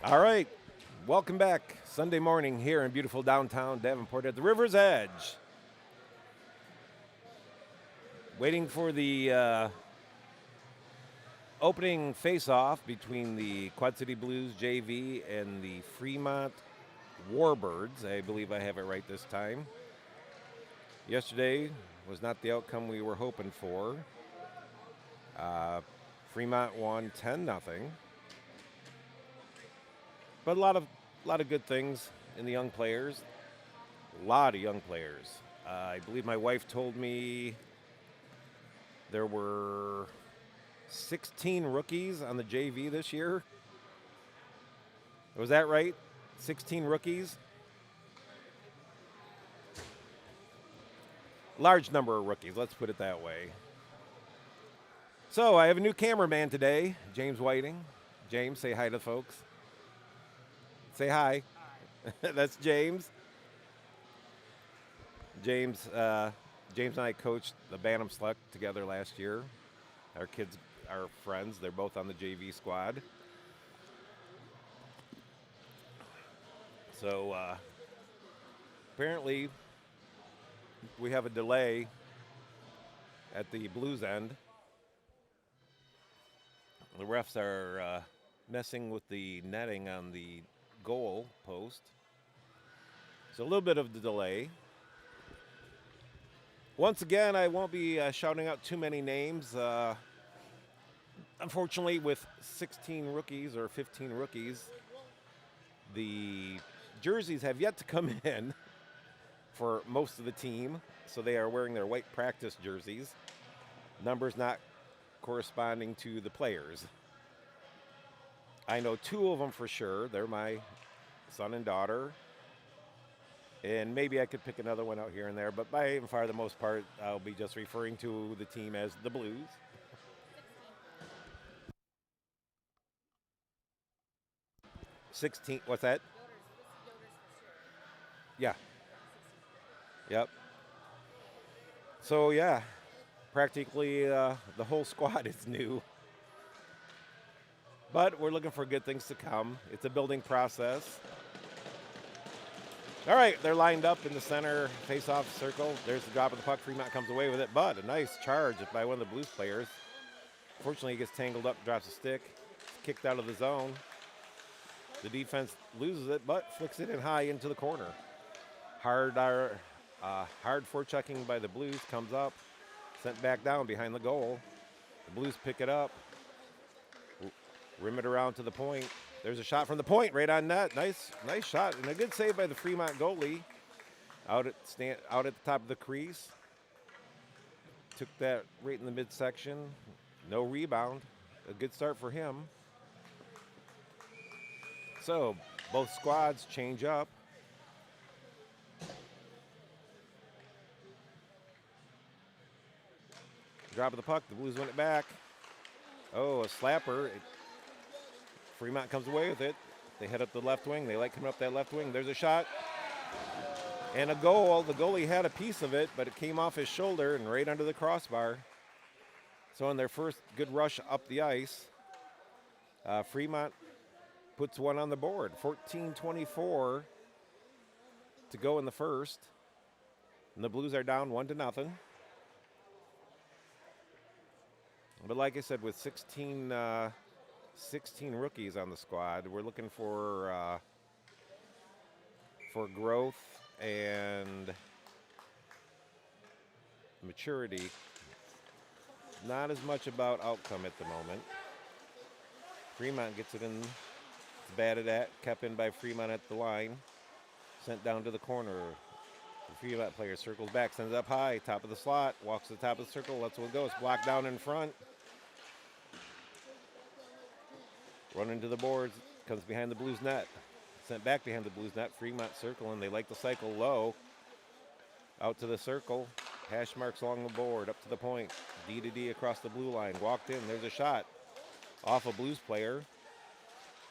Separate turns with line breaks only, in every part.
All right, welcome back. Sunday morning here in beautiful downtown Davenport at the River's Edge. Waiting for the opening face-off between the Quad City Blues JV and the Fremont Warbirds. I believe I have it right this time. Yesterday was not the outcome we were hoping for. Fremont won 10-0. But a lot of good things in the young players. A lot of young players. I believe my wife told me there were 16 rookies on the JV this year. Was that right? 16 rookies? Large number of rookies, let's put it that way. So I have a new cameraman today, James Whiting. James, say hi to the folks. Say hi. That's James. James and I coached the Bantam Select together last year. Our kids are friends. They're both on the JV squad. So apparently we have a delay at the Blues end. The refs are messing with the netting on the goal post. So a little bit of the delay. Once again, I won't be shouting out too many names. Unfortunately, with 16 rookies or 15 rookies, the jerseys have yet to come in for most of the team. So they are wearing their white practice jerseys. Numbers not corresponding to the players. I know two of them for sure. They're my son and daughter. And maybe I could pick another one out here and there, but by and far the most part, I'll be just referring to the team as the Blues. 16, what's that? Yeah. Yep. So yeah, practically the whole squad is new. But we're looking for good things to come. It's a building process. All right, they're lined up in the center face-off circle. There's the drop of the puck. Fremont comes away with it, but a nice charge by one of the Blues players. Fortunately, he gets tangled up, drops a stick, kicked out of the zone. The defense loses it, but flicks it in high into the corner. Hard forechecking by the Blues comes up, sent back down behind the goal. The Blues pick it up, rim it around to the point. There's a shot from the point right on net. Nice shot and a good save by the Fremont goalie. Out at the top of the crease. Took that right in the midsection. No rebound. A good start for him. So both squads change up. Drop of the puck. The Blues win it back. Oh, a slapper. Fremont comes away with it. They head up the left wing. They like coming up that left wing. There's a shot. And a goal. The goalie had a piece of it, but it came off his shoulder and right under the crossbar. So in their first good rush up the ice, Fremont puts one on the board. 14-24 to go in the first. And the Blues are down 1-0. But like I said, with 16 rookies on the squad, we're looking for growth and maturity. Not as much about outcome at the moment. Fremont gets it in, batted at, kept in by Fremont at the line, sent down to the corner. The Fremont player circles back, sends it up high, top of the slot, walks to the top of the circle, lets one go. It's blocked down in front. Running to the boards, comes behind the Blues net. Sent back behind the Blues net. Fremont circle, and they like to cycle low. Out to the circle. Hash marks along the board, up to the point. D to D across the blue line. Walked in. There's a shot off a Blues player.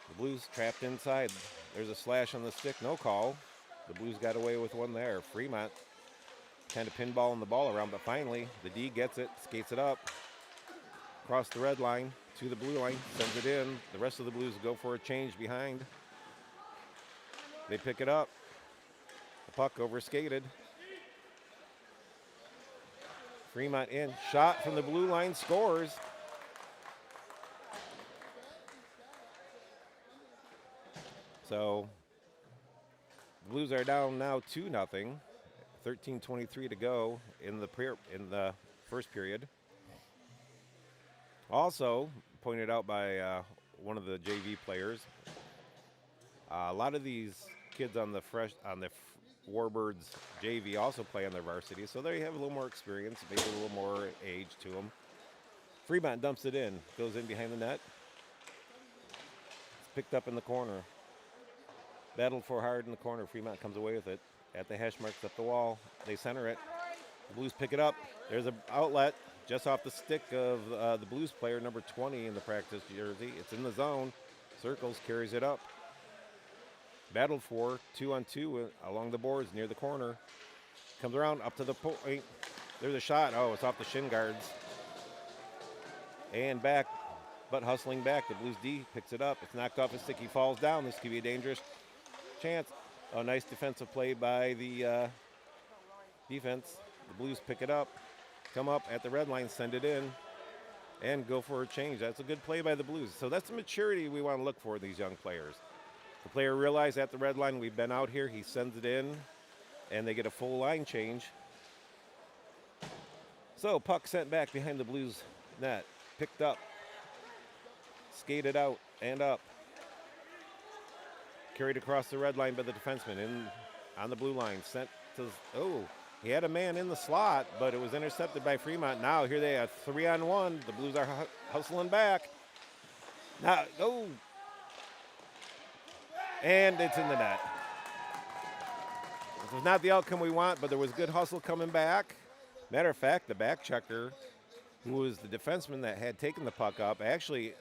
The Blues trapped inside. There's a slash on the stick. No call. The Blues got away with one there. Fremont kind of pinballing the ball around, but finally the D gets it, skates it up. Across the red line to the blue line, sends it in. The rest of the Blues go for a change behind. They pick it up. The puck over skated. Fremont in. Shot from the blue line, scores. So the Blues are down now 2-0. 13:23 to go in the first period. Also pointed out by one of the JV players, a lot of these kids on the Warbirds JV also play on their varsity, so they have a little more experience, maybe a little more age to them. Fremont dumps it in, goes in behind the net. It's picked up in the corner. Battled for hard in the corner. Fremont comes away with it. At the hash marks up the wall. They center it. The Blues pick it up. There's an outlet just off the stick of the Blues player, number 20 in the practice jersey. It's in the zone. Circles, carries it up. Battled for 2-on-2 along the boards near the corner. Comes around up to the point. There's a shot. Oh, it's off the shin guards. And back, but hustling back. The Blues D picks it up. It's knocked off his stick. He falls down. This could be a dangerous chance. Oh, nice defensive play by the defense. The Blues pick it up, come up at the red line, send it in, and go for a change. That's a good play by the Blues. So that's the maturity we want to look for in these young players. The player realized at the red line, we've been out here, he sends it in, and they get a full line change. So puck sent back behind the Blues net, picked up, skated out and up. Carried across the red line by the defenseman on the blue line. Sent to, he had a man in the slot, but it was intercepted by Fremont. Now here they are 3-on-1. The Blues are hustling back. Now, and it's in the net. This was not the outcome we want, but there was good hustle coming back. Matter of fact, the back checker, who was the defenseman that had taken the puck up, actually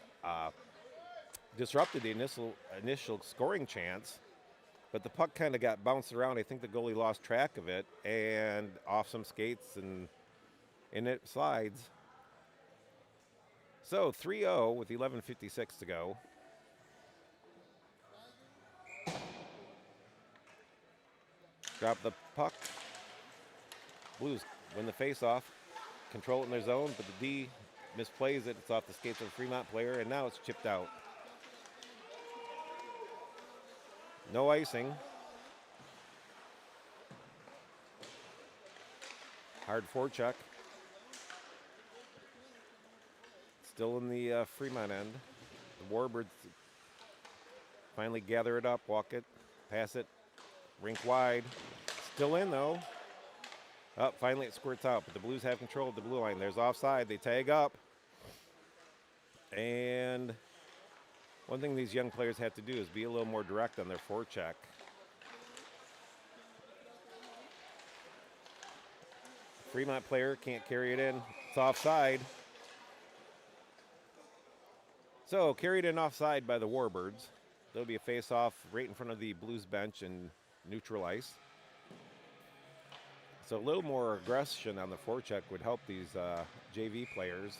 disrupted the initial scoring chance, but the puck kind of got bounced around. I think the goalie lost track of it and off some skates, and in it slides. So 3-0 with 11:56 to go. Drop the puck. Blues win the face-off, control it in their zone, but the D misplays it. It's off the skates of the Fremont player, and now it's chipped out. No icing. Hard forecheck. Still in the Fremont end. The Warbirds finally gather it up, walk it, pass it, rink wide. Still in though. Finally it squirts out, but the Blues have control of the blue line. There's offside. They tag up. And one thing these young players have to do is be a little more direct on their forecheck. Fremont player can't carry it in. It's offside. So carried in offside by the Warbirds. There'll be a face-off right in front of the Blues bench and neutral ice. So a little more aggression on the forecheck would help these JV players.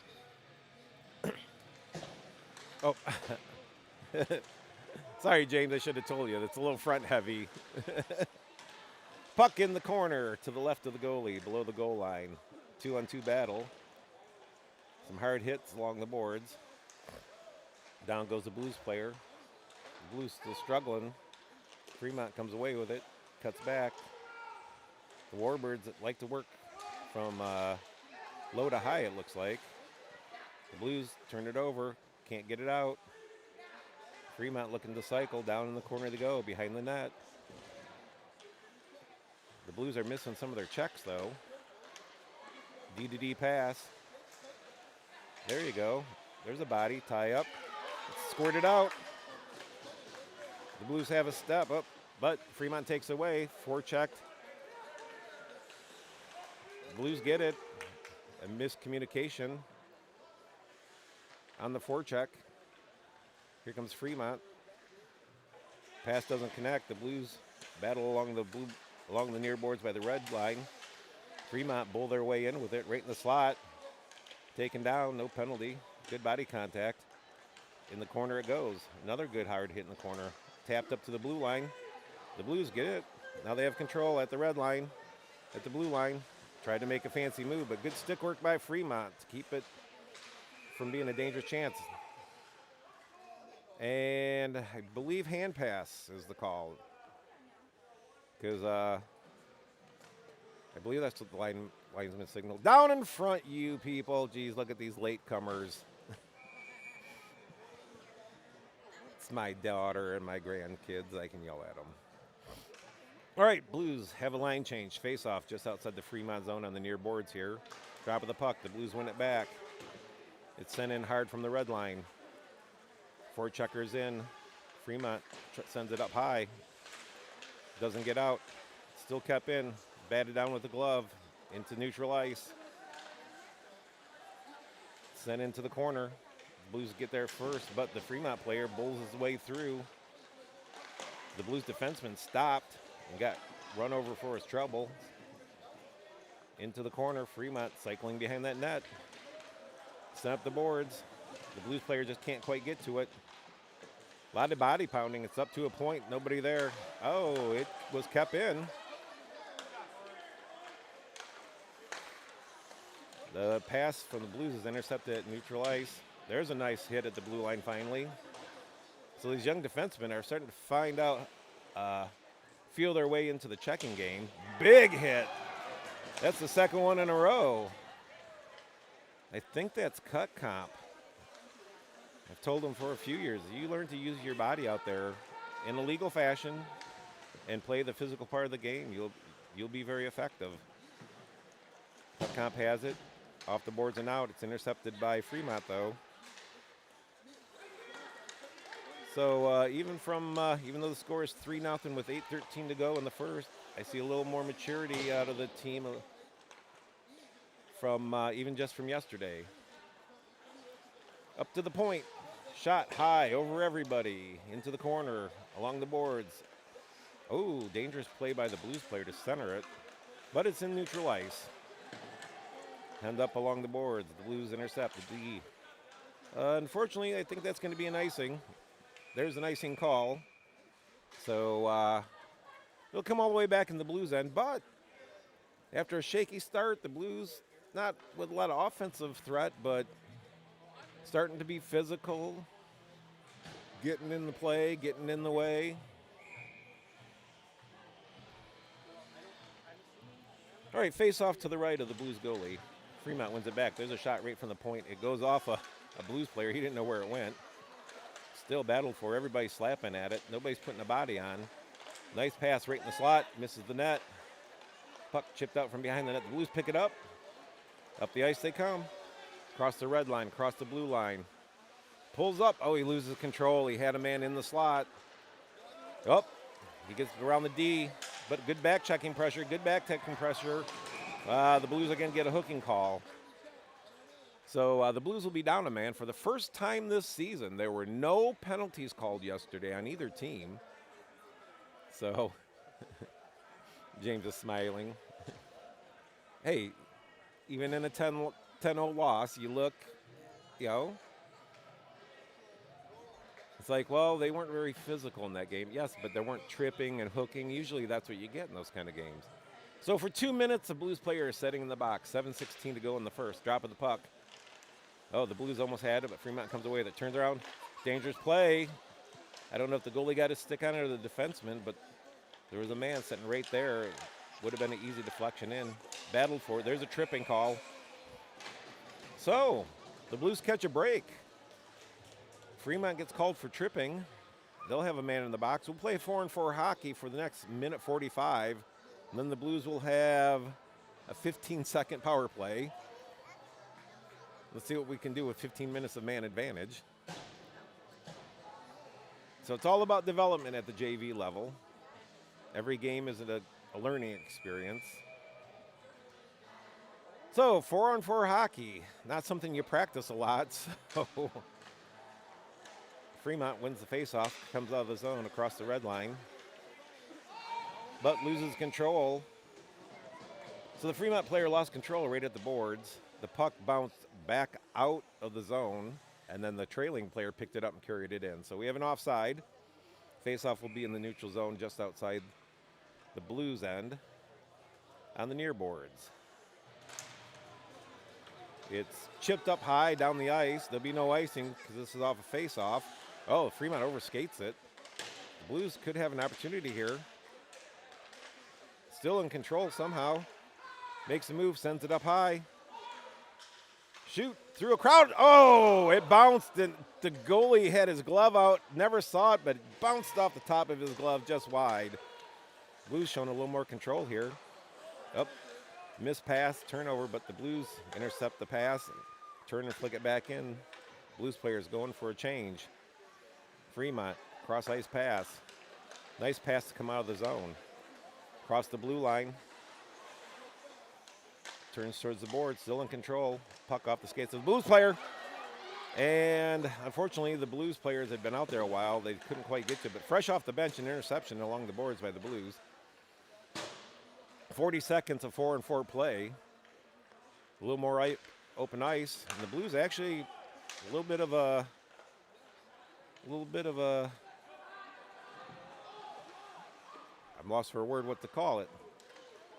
Oh. Sorry, James, I should have told you. That's a little front heavy. Puck in the corner to the left of the goalie, below the goal line. 2-on-2 battle. Some hard hits along the boards. Down goes the Blues player. The Blues still struggling. Fremont comes away with it, cuts back. The Warbirds like to work from low to high, it looks like. The Blues turn it over, can't get it out. Fremont looking to cycle, down in the corner they go, behind the net. The Blues are missing some of their checks, though. D-to-D pass. There you go. There's a body, tie up. It's squirted out. The Blues have a step up, but Fremont takes away, forechecked. The Blues get it. A miscommunication on the forecheck. Here comes Fremont. Pass doesn't connect. The Blues battle along the near boards by the red line. Fremont bull their way in with it right in the slot. Taken down, no penalty. Good body contact. In the corner it goes. Another good hard hit in the corner. Tapped up to the blue line. The Blues get it. Now they have control at the red line, at the blue line. Tried to make a fancy move, but good stick work by Fremont to keep it from being a dangerous chance. And I believe hand pass is the call. Because I believe that's what the linesman signaled. Down in front, you people. Geez, look at these latecomers. It's my daughter and my grandkids. I can yell at them. All right, Blues have a line change. Face-off just outside the Fremont zone on the near boards here. Drop of the puck. The Blues win it back. It's sent in hard from the red line. 4 checkers in. Fremont sends it up high. Doesn't get out. Still kept in. Batted down with the glove. Into neutral ice. Sent into the corner. The Blues get there first, but the Fremont player bowls his way through. The Blues defenseman stopped and got run over for his trouble. Into the corner. Fremont cycling behind that net. Sent up the boards. The Blues player just can't quite get to it. A lot of body pounding. It's up to a point. Nobody there. Oh, it was kept in. The pass from the Blues is intercepted at neutral ice. There's a nice hit at the blue line finally. So these young defensemen are starting to find out, feel their way into the checking game. Big hit. That's the second one in a row. I think that's cut comp. I've told them for a few years, you learn to use your body out there in a legal fashion and play the physical part of the game, you'll be very effective. Cut comp has it. Off the boards and out. It's intercepted by Fremont, though. So even though the score is 3-0 with 8:13 to go in the first, I see a little more maturity out of the team from even just from yesterday. Up to the point. Shot high over everybody. Into the corner. Along the boards. Oh, dangerous play by the Blues player to center it. But it's in neutral ice. Hand up along the boards. The Blues intercept the D. Unfortunately, I think that's going to be an icing. There's an icing call. So it'll come all the way back in the Blues end. But after a shaky start, the Blues, not with a lot of offensive threat, but starting to be physical, getting in the play, getting in the way. All right, face off to the right of the Blues goalie. Fremont wins it back. There's a shot right from the point. It goes off a Blues player. He didn't know where it went. Still battled for. Everybody's slapping at it. Nobody's putting a body on. Nice pass right in the slot. Misses the net. Puck chipped out from behind the net. The Blues pick it up. Up the ice they come. Across the red line. Across the blue line. Pulls up. Oh, he loses control. He had a man in the slot. Oh, he gets around the D. But good back checking pressure. Good back checking pressure. The Blues again get a hooking call. So the Blues will be down a man. For the first time this season, there were no penalties called yesterday on either team. So James is smiling. Hey, even in a 10-0 loss, you look, it's like, well, they weren't very physical in that game. Yes, but they weren't tripping and hooking. Usually that's what you get in those kind of games. So for 2 minutes, the Blues player is setting in the box. 7:16 to go in the first. Drop of the puck. Oh, the Blues almost had it, but Fremont comes away. That turns around. Dangerous play. I don't know if the goalie got his stick on it or the defenseman, but there was a man sitting right there. Would have been an easy deflection in. Battled for it. There's a tripping call. So the Blues catch a break. Fremont gets called for tripping. They'll have a man in the box. We'll play 4-on-4 hockey for the next minute 45. And then the Blues will have a 15-second power play. Let's see what we can do with 15 minutes of man advantage. So it's all about development at the JV level. Every game is a learning experience. So 4-on-4 hockey, not something you practice a lot. So Fremont wins the faceoff, comes out of the zone across the red line, but loses control. So the Fremont player lost control right at the boards. The puck bounced back out of the zone, and then the trailing player picked it up and carried it in. So we have an offside. Face-off will be in the neutral zone just outside the Blues end on the near boards. It's chipped up high down the ice. There'll be no icing because this is off a face-off. Oh, Fremont overskates it. The Blues could have an opportunity here. Still in control somehow. Makes a move, sends it up high. Shoot, through a crowd. Oh, it bounced, and the goalie had his glove out. Never saw it, but it bounced off the top of his glove just wide. Blues showing a little more control here. Up, missed pass, turnover, but the Blues intercept the pass, turn and flick it back in. Blues players going for a change. Fremont, cross ice pass. Nice pass to come out of the zone. Across the blue line. Turns towards the board, still in control. Puck off the skates of the Blues player. And unfortunately, the Blues players had been out there a while. They couldn't quite get to it, but fresh off the bench, an interception along the boards by the Blues. 40 seconds of 4-on-4 play. A little more open ice. And the Blues actually a little bit of a I'm lost for a word what to call it.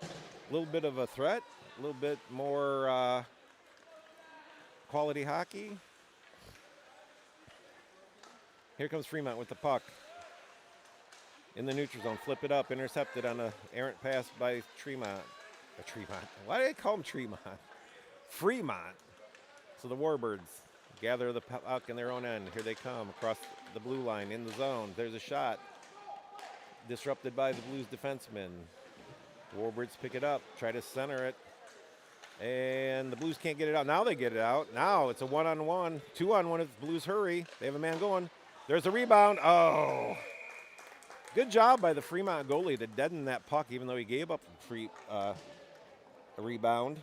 A little bit of a threat, a little bit more quality hockey. Here comes Fremont with the puck. In the neutral zone, flip it up, intercepted on a errant pass by Tremont. Why do they call him Tremont? Fremont. So the Warbirds gather the puck in their own end. Here they come across the blue line in the zone. There's a shot. Disrupted by the Blues defenseman. The Warbirds pick it up, try to center it. And the Blues can't get it out. Now they get it out. Now it's a 1-on-1, 2-on-1 if the Blues hurry. They have a man going. There's a rebound. Oh. Good job by the Fremont goalie to deaden that puck, even though he gave up a rebound.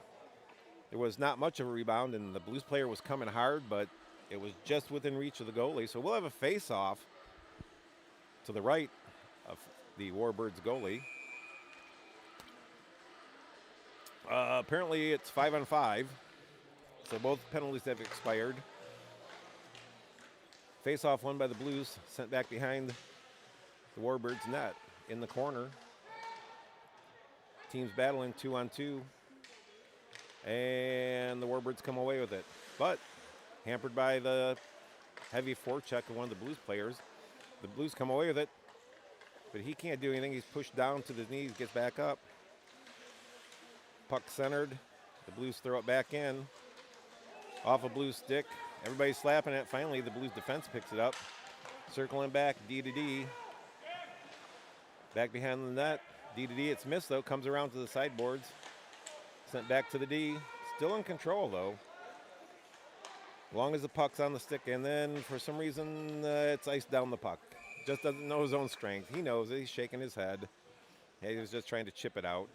There was not much of a rebound, and the Blues player was coming hard, but it was just within reach of the goalie. So we'll have a face-off to the right of the Warbirds goalie. Apparently it's 5-on-5, so both penalties have expired. Face-off won by the Blues, sent back behind the Warbirds net in the corner. Teams battling 2-on-2, and the Warbirds come away with it. But hampered by the heavy forecheck of one of the Blues players, the Blues come away with it, but he can't do anything. He's pushed down to the knees, gets back up. Puck centered. The Blues throw it back in. Off a Blues stick. Everybody's slapping it. Finally, the Blues defense picks it up. Circling back, D to D. Back behind the net. D to D, it's missed though. Comes around to the sideboards. Sent back to the D. Still in control though. As long as the puck's on the stick. And then for some reason, it's iced down the puck. Just doesn't know his own strength. He knows it. He's shaking his head. He was just trying to chip it out.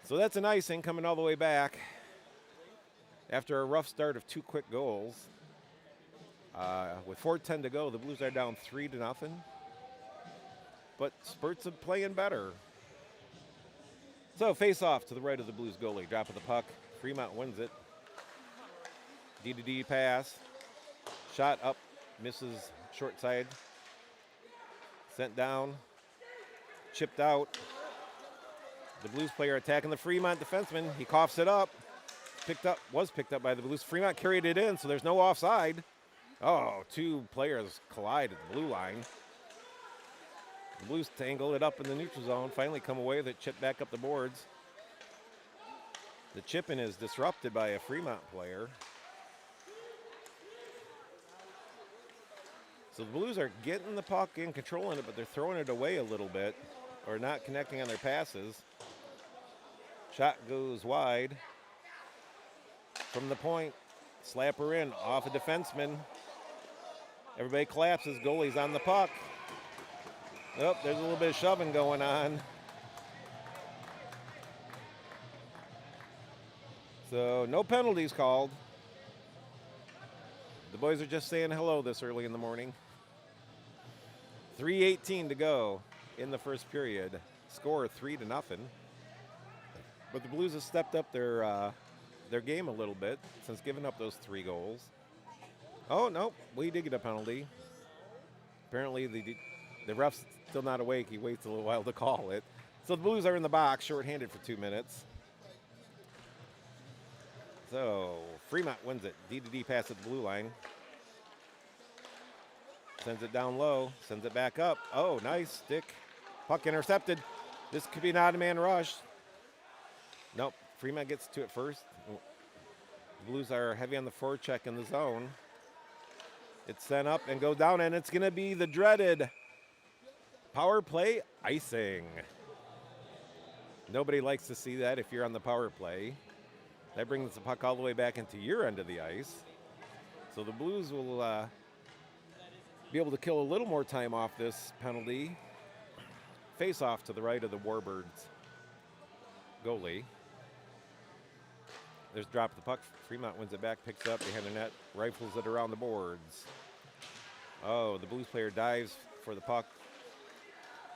So that's an icing coming all the way back. After a rough start of 2 quick goals. With 4:10 to go, the Blues are down 3-0. But spurts of playing better. So face off to the right of the Blues goalie. Drop of the puck. Fremont wins it. D to D pass. Shot up. Misses short side. Sent down. Chipped out. The Blues player attacking the Fremont defenseman. He coughs it up. Was picked up by the Blues. Fremont carried it in, so there's no offside. Oh, 2 players collide at the blue line. The Blues tangle it up in the neutral zone. Finally come away with it, chip back up the boards. The chipping is disrupted by a Fremont player. So the Blues are getting the puck in, controlling it, but they're throwing it away a little bit, or not connecting on their passes. Shot goes wide. From the point, slapper in, off a defenseman. Everybody collapses, goalie's on the puck. Oh, there's a little bit of shoving going on. So no penalties called. The boys are just saying hello this early in the morning. 3:18 to go in the first period. Score 3-0. But the Blues have stepped up their game a little bit since giving up those 3 goals. Oh, no, we did get a penalty. Apparently, the ref's still not awake. He waits a little while to call it. So the Blues are in the box, shorthanded for 2 minutes. So Fremont wins it. D pass at the blue line. Sends it down low. Sends it back up. Oh, nice stick. Puck intercepted. This could be an odd man rush. Nope. Fremont gets to it first. The Blues are heavy on the forecheck in the zone. It's sent up and go down, and it's going to be the dreaded power play icing. Nobody likes to see that if you're on the power play. That brings the puck all the way back into your end of the ice. So the Blues will be able to kill a little more time off this penalty. Face off to the right of the Warbirds goalie. There's drop the puck. Fremont wins it back, picks it up behind the net, rifles it around the boards. Oh, the Blues player dives for the puck,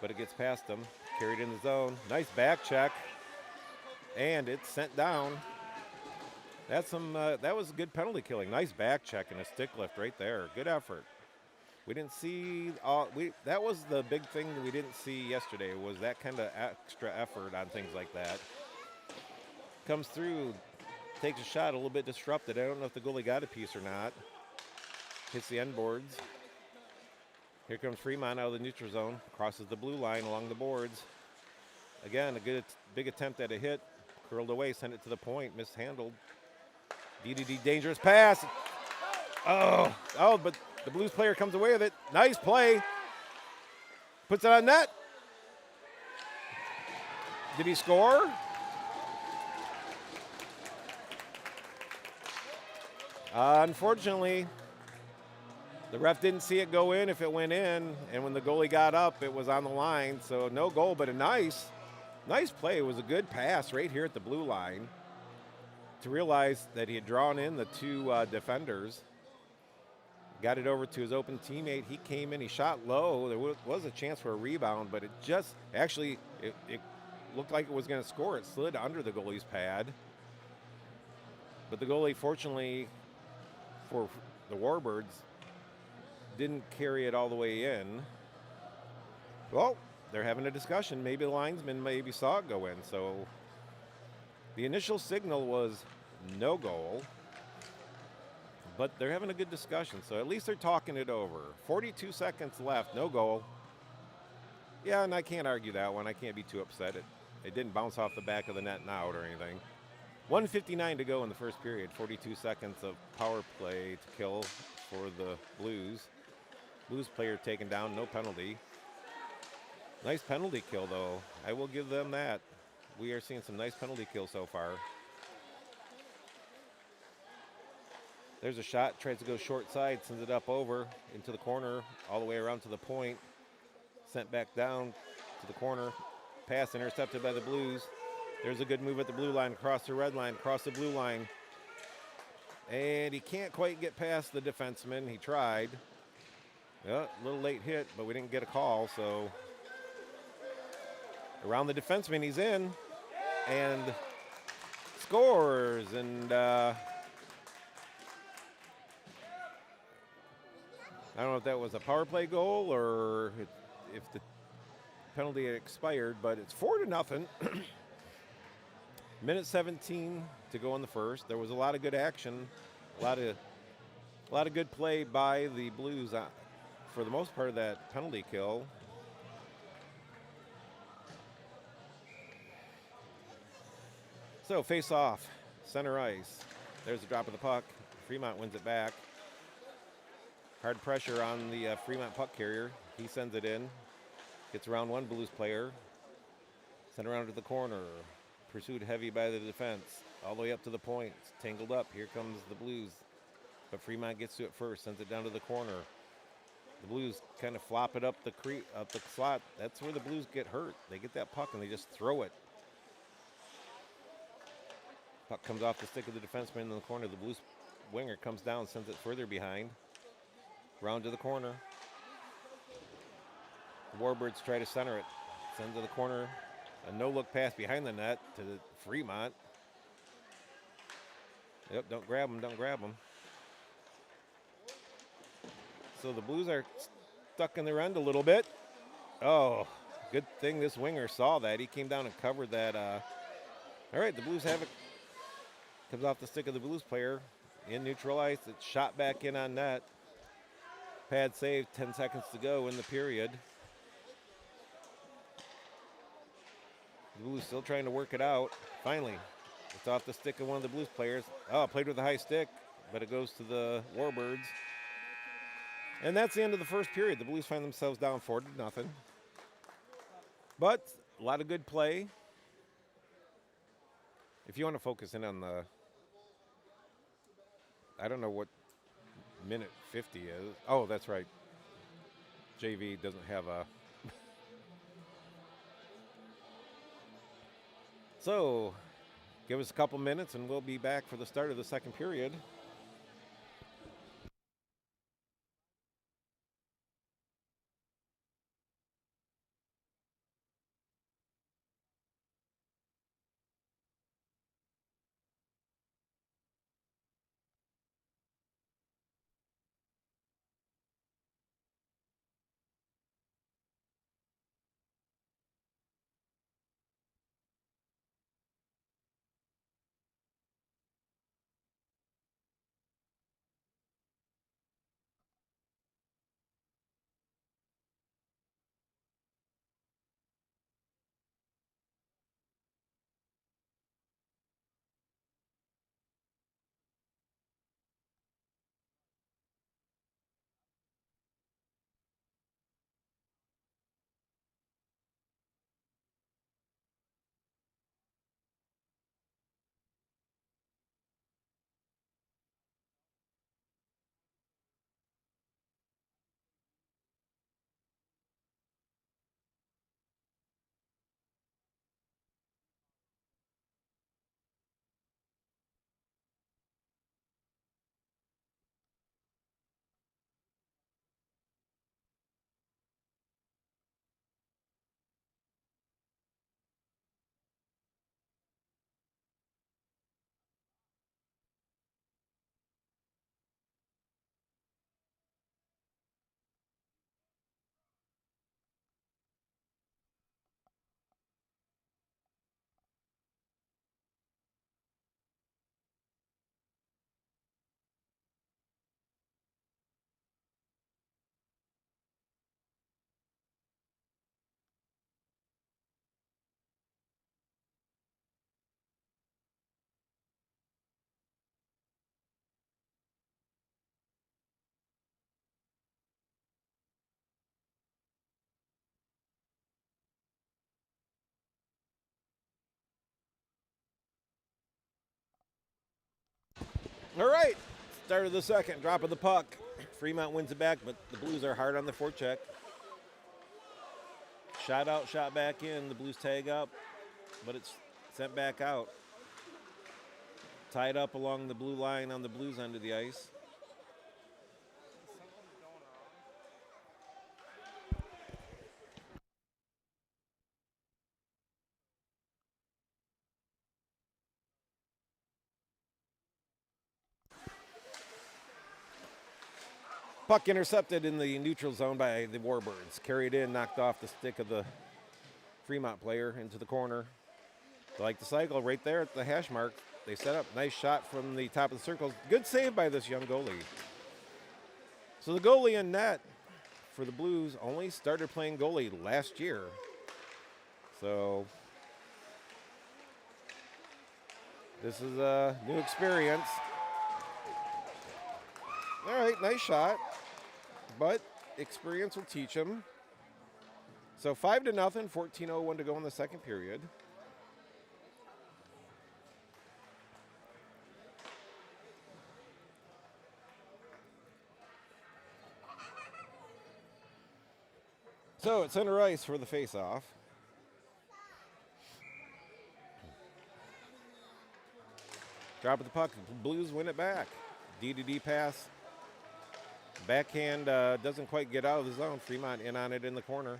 but it gets past him. Carried in the zone. Nice back check. And it's sent down. That was a good penalty killing. Nice back check and a stick lift right there. Good effort. We didn't see that was the big thing that we didn't see yesterday, was that kind of extra effort on things like that. Comes through, takes a shot, a little bit disrupted. I don't know if the goalie got a piece or not. Hits the end boards. Here comes Fremont out of the neutral zone, crosses the blue line along the boards. Again, a good big attempt at a hit. Curled away, sent it to the point, mishandled. DDD dangerous pass. Oh, but the Blues player comes away with it. Nice play. Puts it on net. Did he score? Unfortunately, the ref didn't see it go in if it went in, and when the goalie got up, it was on the line. So no goal, but a nice play. It was a good pass right here at the blue line to realize that he had drawn in the two defenders. Got it over to his open teammate. He came in, he shot low. There was a chance for a rebound, but it just, actually, it looked like it was going to score. It slid under the goalie's pad. But the goalie, fortunately for the Warbirds, didn't carry it all the way in. Well, they're having a discussion. Maybe the linesman maybe saw it go in. So the initial signal was no goal. But they're having a good discussion, so at least they're talking it over. 42 seconds left, no goal. Yeah, and I can't argue that one. I can't be too upset. It didn't bounce off the back of the net and out or anything. 1:59 to go in the first period. 42 seconds of power play to kill for the Blues. Blues player taken down, no penalty. Nice penalty kill, though. I will give them that. We are seeing some nice penalty kills so far. There's a shot, tries to go short side, sends it up over into the corner, all the way around to the point. Sent back down to the corner. Pass intercepted by the Blues. There's a good move at the blue line, across the red line, across the blue line. And he can't quite get past the defenseman. He tried. A little late hit, but we didn't get a call, so around the defenseman, he's in and scores. And I don't know if that was a power play goal or if the penalty had expired, but it's 4-0. Minute 17 to go in the first. There was a lot of good action, a lot of good play by the Blues for the most part of that penalty kill. So face off, center ice. There's a drop of the puck. Fremont wins it back. Hard pressure on the Fremont puck carrier. He sends it in. Gets around one Blues player. Sent around to the corner. Pursued heavy by the defense. All the way up to the point. It's tangled up. Here comes the Blues. But Fremont gets to it first. Sends it down to the corner. The Blues kind of flop it up the slot. That's where the Blues get hurt. They get that puck and they just throw it. Puck comes off the stick of the defenseman in the corner. The Blues winger comes down, sends it further behind. Round to the corner. The Warbirds try to center it. Send to the corner. A no-look pass behind the net to Fremont. Yep, don't grab him. So the Blues are stuck in their end a little bit. Oh, good thing this winger saw that. He came down and covered that. All right, the Blues have it. Comes off the stick of the Blues player in neutral ice. It's shot back in on net. Pad save, 10 seconds to go in the period. The Blues still trying to work it out. Finally, it's off the stick of one of the Blues players. Oh, played with a high stick, but it goes to the Warbirds. And that's the end of the first period. The Blues find themselves down 4-0. But a lot of good play. If you want to focus in on the, I don't know what minute 50 is. Oh, that's right. JV doesn't have a. So, give us a couple minutes and we'll be back for the start of the second period. All right, start of the second, drop of the puck. Fremont wins it back, but the Blues are hard on the forecheck. Shot out, shot back in. The Blues tag up, but it's sent back out. Tied up along the blue line on the Blues end of the ice. Puck intercepted in the neutral zone by the Warbirds. Carried in, knocked off the stick of the Fremont player into the corner. They like the cycle right there at the hash mark. They set up. Nice shot from the top of the circle. Good save by this young goalie. So the goalie in net for the Blues only started playing goalie last year. So this is a new experience. All right, nice shot. But experience will teach him. So 5-0, 14:01 to go in the second period. So it's center ice for the face-off. Drop of the puck. Blues win it back. D-to-D pass. Backhand doesn't quite get out of the zone. Fremont in on it in the corner.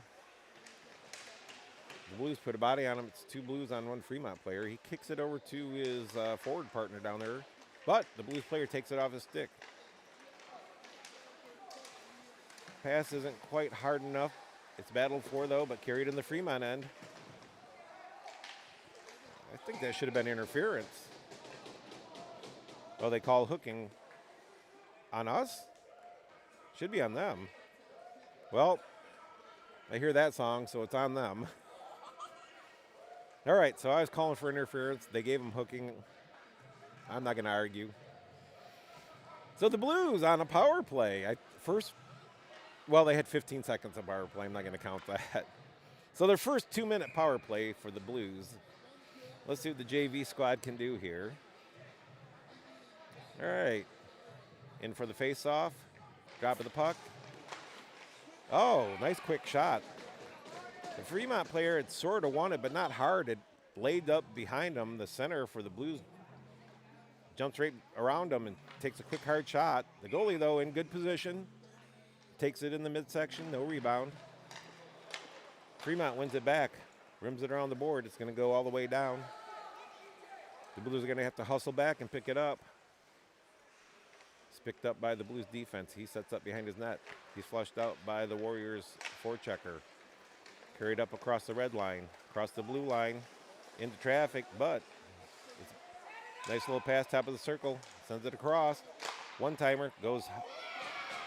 The Blues put a body on him. It's two Blues on one Fremont player. He kicks it over to his forward partner down there. But the Blues player takes it off his stick. Pass isn't quite hard enough. It's battled for, though, but carried in the Fremont end. I think that should have been interference. Oh, they call hooking on us? Should be on them. Well, I hear that song, so it's on them. All right, so I was calling for interference. They gave him hooking. I'm not going to argue. So the Blues on a power play. They had 15 seconds of power play. I'm not going to count that. So their first 2-minute power play for the Blues. Let's see what the JV squad can do here. All right. In for the face-off. Drop of the puck. Oh, nice quick shot. The Fremont player had sort of won it, but not hard. It laid up behind him. The center for the Blues jumps right around him and takes a quick, hard shot. The goalie, though, in good position. Takes it in the midsection. No rebound. Fremont wins it back. Rims it around the board. It's going to go all the way down. The Blues are going to have to hustle back and pick it up. It's picked up by the Blues defense. He sets up behind his net. He's flushed out by the Warriors forechecker. Carried up across the red line, across the blue line, into traffic, but it's a nice little pass, top of the circle, sends it across. One-timer goes,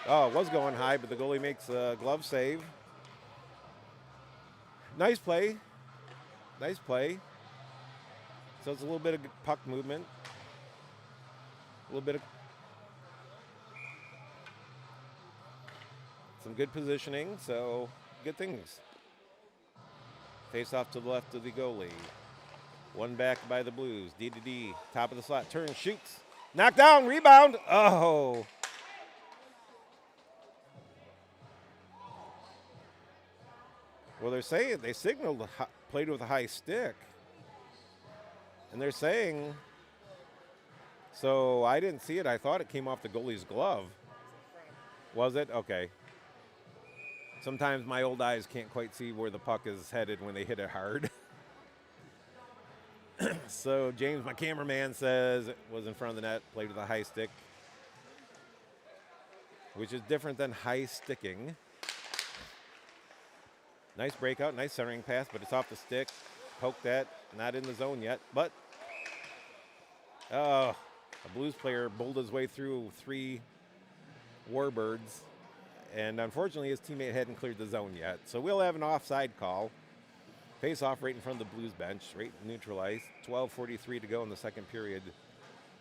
it was going high, but the goalie makes a glove save. Nice play. Nice play. So it's a little bit of puck movement. A little bit of some good positioning, so good things. Face off to the left of the goalie. One back by the Blues. D, top of the slot, turns, shoots. Knocked down, rebound. Oh. Well, they're saying they signaled played with a high stick. And they're saying, so I didn't see it. I thought it came off the goalie's glove. Was it? Okay. Sometimes my old eyes can't quite see where the puck is headed when they hit it hard. So James, my cameraman, says it was in front of the net, played with a high stick, which is different than high sticking. Nice breakout, nice centering pass, but it's off the stick. Poke that, not in the zone yet, but a Blues player bowled his way through 3 Warbirds. And unfortunately, his teammate hadn't cleared the zone yet. So we'll have an offside call. Face off right in front of the Blues bench, right neutralized. 12:43 to go in the second period.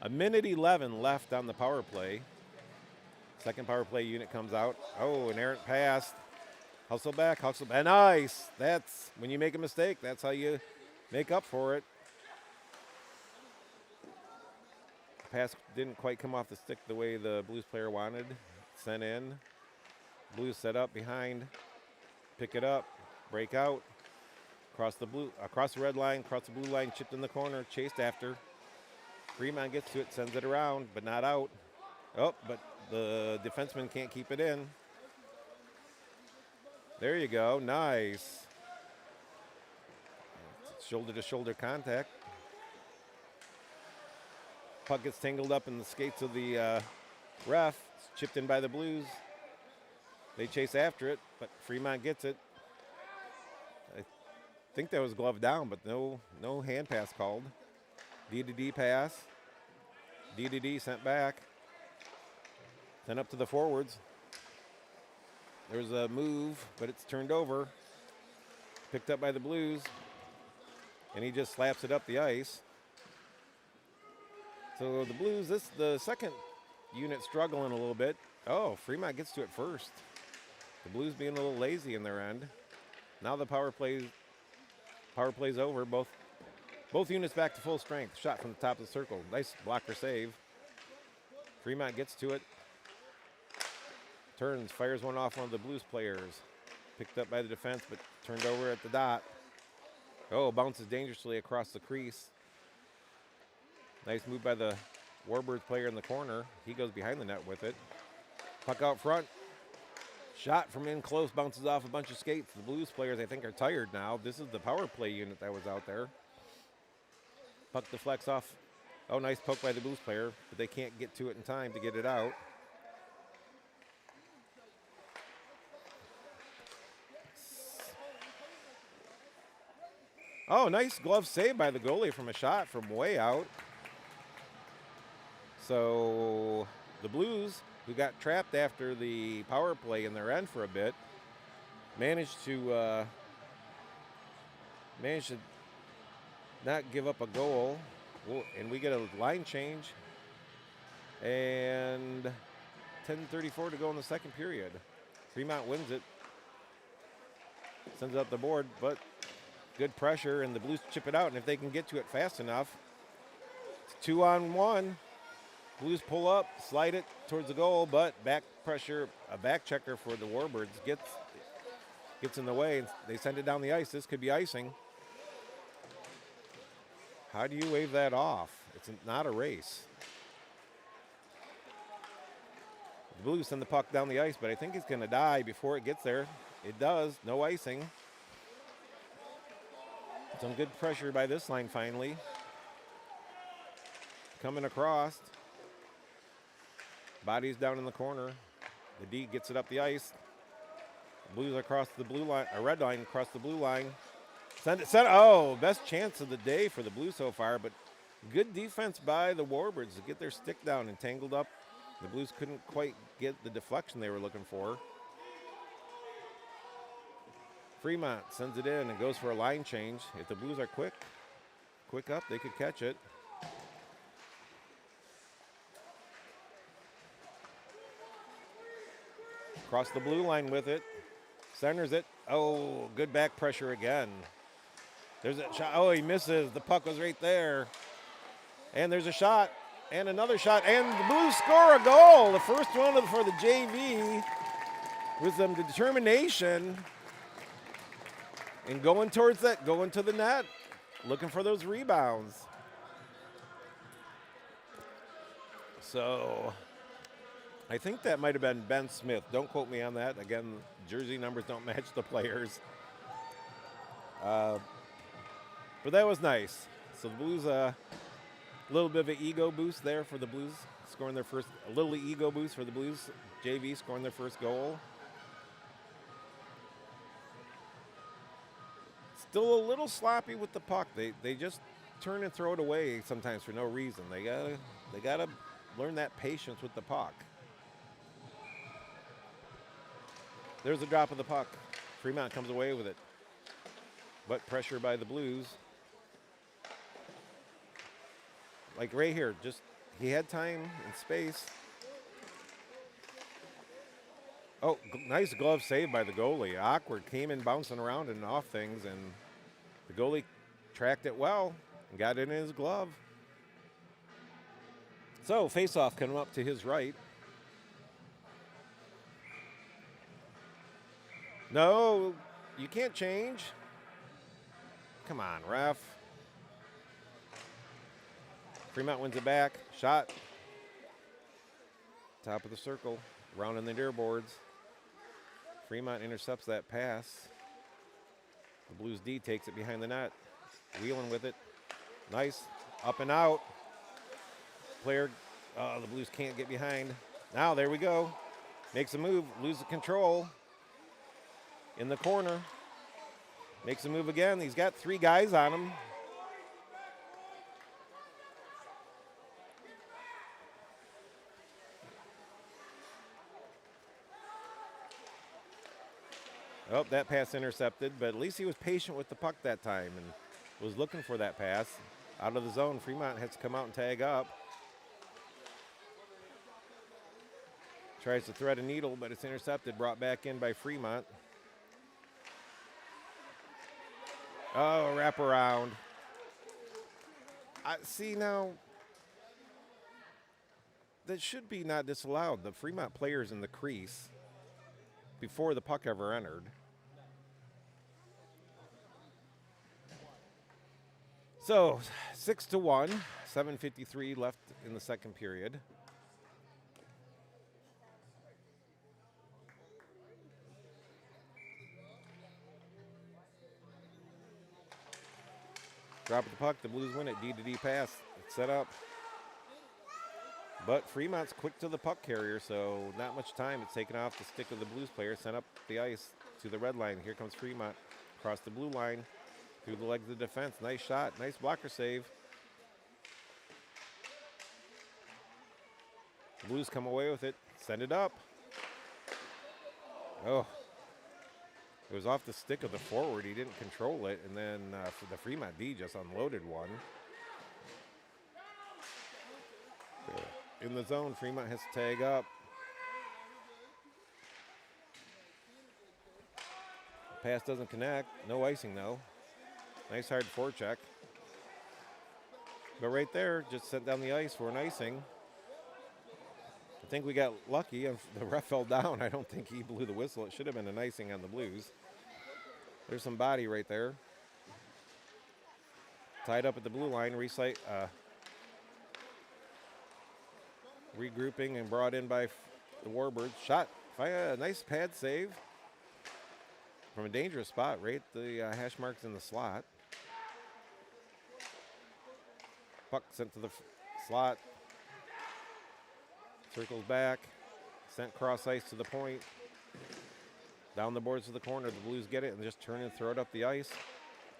1:11 left on the power play. Second power play unit comes out. Oh, an errant pass. Hustle back. Nice. That's when you make a mistake, that's how you make up for it. The pass didn't quite come off the stick the way the Blues player wanted. Sent in. Blues set up behind, pick it up, break out, across the red line, across the blue line, chipped in the corner, chased after. Fremont gets to it, sends it around, but not out. Oh, but the defenseman can't keep it in. There you go, nice. Shoulder-to-shoulder contact. Puck gets tangled up in the skates of the ref. It's chipped in by the Blues. They chase after it, but Fremont gets it. I think that was glove down, but no hand pass called. D pass. D sent back. Sent up to the forwards. There's a move, but it's turned over. Picked up by the Blues. And he just slaps it up the ice. So the Blues, the second unit struggling a little bit. Oh, Fremont gets to it first. The Blues being a little lazy in their end. Now the power play's over. Both units back to full strength. Shot from the top of the circle. Nice blocker save. Fremont gets to it. Turns, fires one off one of the Blues players. Picked up by the defense, but turned over at the dot. Oh, bounces dangerously across the crease. Nice move by the Warbirds player in the corner. He goes behind the net with it. Puck out front. Shot from in close, bounces off a bunch of skates. The Blues players, I think, are tired now. This is the power play unit that was out there. Puck deflects off. Oh, nice poke by the Blues player, but they can't get to it in time to get it out. Oh, nice glove save by the goalie from a shot from way out. So the Blues, who got trapped after the power play in their end for a bit, managed to not give up a goal. And we get a line change. And 10:34 to go in the second period. Fremont wins it. Sends it up the board, but good pressure, and the Blues chip it out. And if they can get to it fast enough, it's 2-on-1. Blues pull up, slide it towards the goal, but back pressure, a back checker for the Warbirds gets in the way, and they send it down the ice. This could be icing. How do you wave that off? It's not a race. The Blues send the puck down the ice, but I think it's going to die before it gets there. It does. No icing. Some good pressure by this line finally. Coming across. Bodies down in the corner. The D gets it up the ice. Blues across the blue line, a red line across the blue line. Send it. Oh, best chance of the day for the Blues so far, but good defense by the Warbirds to get their stick down and tangled up. The Blues couldn't quite get the deflection they were looking for. Fremont sends it in and goes for a line change. If the Blues are quick up, they could catch it. Across the blue line with it. Centers it. Oh, good back pressure again. There's a shot. Oh, he misses. The puck was right there. And there's a shot. And another shot. And the Blues score a goal. The first one for the JV with some determination. And going towards that, going to the net. Looking for those rebounds. So I think that might have been Ben Smith. Don't quote me on that. Again, jersey numbers don't match the players. But that was nice. So the Blues, a little bit of an ego boost there for the Blues, scoring their first, a little ego boost for the Blues. JV scoring their first goal. Still a little sloppy with the puck. They just turn and throw it away sometimes for no reason. They gotta learn that patience with the puck. There's a drop of the puck. Fremont comes away with it. But pressure by the Blues. Like right here, just he had time and space. Oh, nice glove save by the goalie. Awkward, came in bouncing around and off things, and the goalie tracked it well and got it in his glove. So face-off coming up to his right. No, you can't change. Come on, ref. Fremont wins it back. Shot. Top of the circle. Rounding the near boards. Fremont intercepts that pass. The Blues D takes it behind the net. Wheeling with it. Nice. Up and out. Player, the Blues can't get behind. Now, there we go. Makes a move. Loses control. In the corner. Makes a move again. He's got 3 guys on him. Oh, that pass intercepted, but at least he was patient with the puck that time and was looking for that pass. Out of the zone, Fremont has to come out and tag up. Tries to thread a needle, but it's intercepted, brought back in by Fremont. Oh, wraparound. See, now, that should be not disallowed. The Fremont player's in the crease before the puck ever entered. So 6-1, 7:53 left in the second period. Drop of the puck, the Blues win it. D-to-D pass, it's set up. But Fremont's quick to the puck carrier, so not much time. It's taken off the stick of the Blues player, sent up the ice to the red line. Here comes Fremont across the blue line. through the legs of the defense. Nice shot. Nice blocker save. Blues come away with it. Send it up. Oh. It was off the stick of the forward. He didn't control it. And then for the Fremont D just unloaded one. In the zone, Fremont has to tag up. Pass doesn't connect. No icing, though. Nice hard forecheck. But right there, just sent down the ice for an icing. I think we got lucky. The ref fell down. I don't think he blew the whistle. It should have been an icing on the Blues. There's some body right there. Tied up at the blue line. Regrouping and brought in by the Warbirds. Shot. Nice pad save. From a dangerous spot, right? The hash marks in the slot. Puck sent to the slot. Circles back. Sent cross ice to the point. Down the boards to the corner. The Blues get it and just turn and throw it up the ice.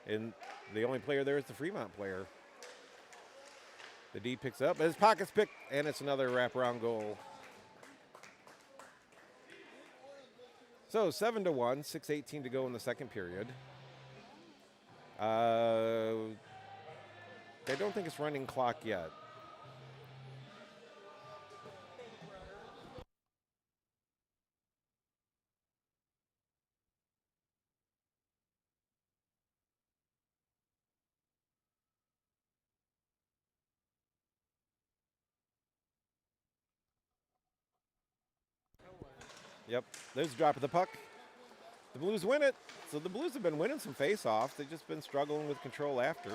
And the only player there is the Fremont player. The D picks up. His pocket's picked, and it's another wraparound goal. So 7-1, 6:18 to go in the second period. I don't think it's running clock yet. Yep, there's a drop of the puck. The Blues win it. So the Blues have been winning some face-offs. They've just been struggling with control after.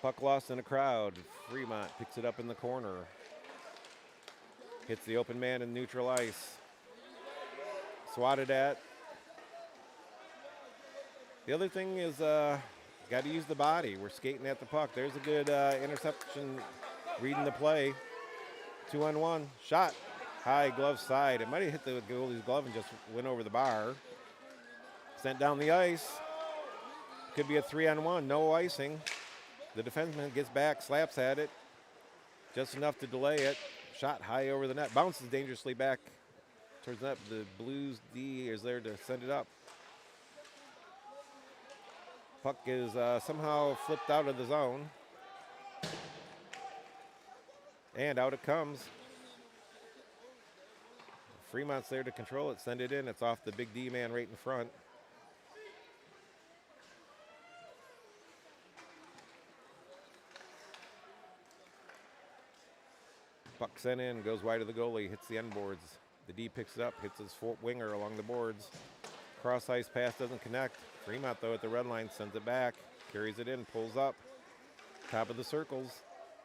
Puck lost in a crowd. Fremont picks it up in the corner. Hits the open man in neutral ice. Swatted at. The other thing is got to use the body. We're skating at the puck. There's a good interception reading the play. 2-on-1. Shot. High glove side. It might have hit the goalie's glove and just went over the bar. Sent down the ice. Could be a 3-on-1. No icing. The defenseman gets back, slaps at it. Just enough to delay it. Shot high over the net. Bounces dangerously back towards the net. The Blues D is there to send it up. Puck is somehow flipped out of the zone. And out it comes. Fremont's there to control it, send it in. It's off the big D man right in front. Puck sent in, goes wide of the goalie, hits the end boards. The D picks it up, hits his winger along the boards. Cross ice pass doesn't connect. Fremont, though, at the red line, sends it back, carries it in, pulls up. Top of the circles,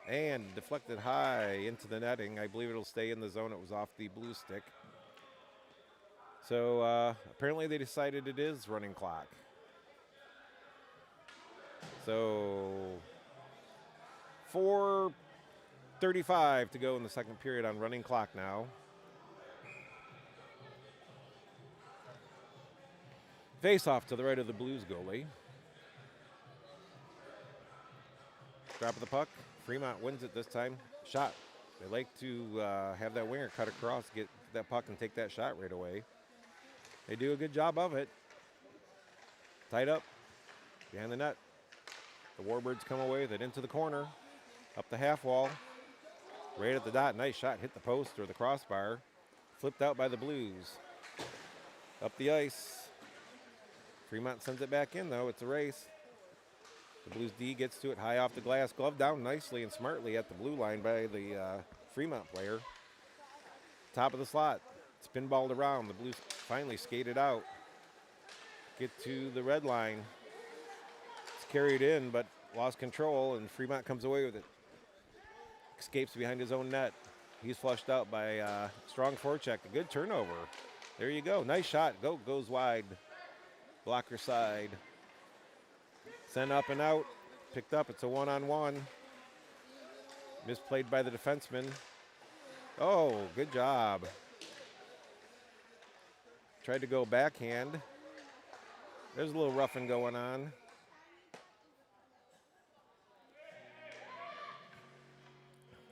and deflected high into the netting. I believe it'll stay in the zone. It was off the blue stick. So apparently they decided it is running clock. So 4:35 to go in the second period on running clock now. Face off to the right of the Blues goalie. Drop of the puck. Fremont wins it this time. Shot. They like to have that winger cut across, get that puck and take that shot right away. They do a good job of it. Tied up behind the net. The Warbirds come away with it into the corner. Up the half wall. Right at the dot. Nice shot. Hit the post or the crossbar. Flipped out by the Blues. Up the ice. Fremont sends it back in, though. It's a race. The Blues D gets to it high off the glass. Glove down nicely and smartly at the blue line by the Fremont player. Top of the slot. Spin balled around. The Blues finally skated out. Get to the red line. It's carried in, but lost control, and Fremont comes away with it. Escapes behind his own net. He's flushed out by strong forecheck. A good turnover. There you go. Nice shot. Goes wide. Blocker side. Sent up and out. Picked up. It's a 1-on-1. Misplayed by the defenseman. Oh, good job. Tried to go backhand. There's a little roughing going on.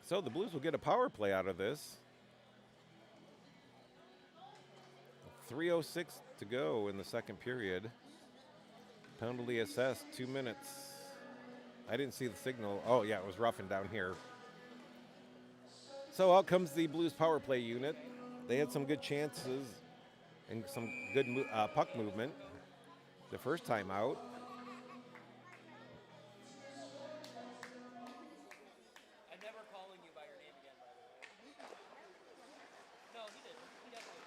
So the Blues will get a power play out of this. 3:06 to go in the second period. Penalty assessed, 2 minutes. I didn't see the signal. Oh, yeah, it was roughing down here. So out comes the Blues power play unit. They had some good chances and some good puck movement the first time out.
I'm never calling you by your name again, by the way. No, he didn't. He definitely.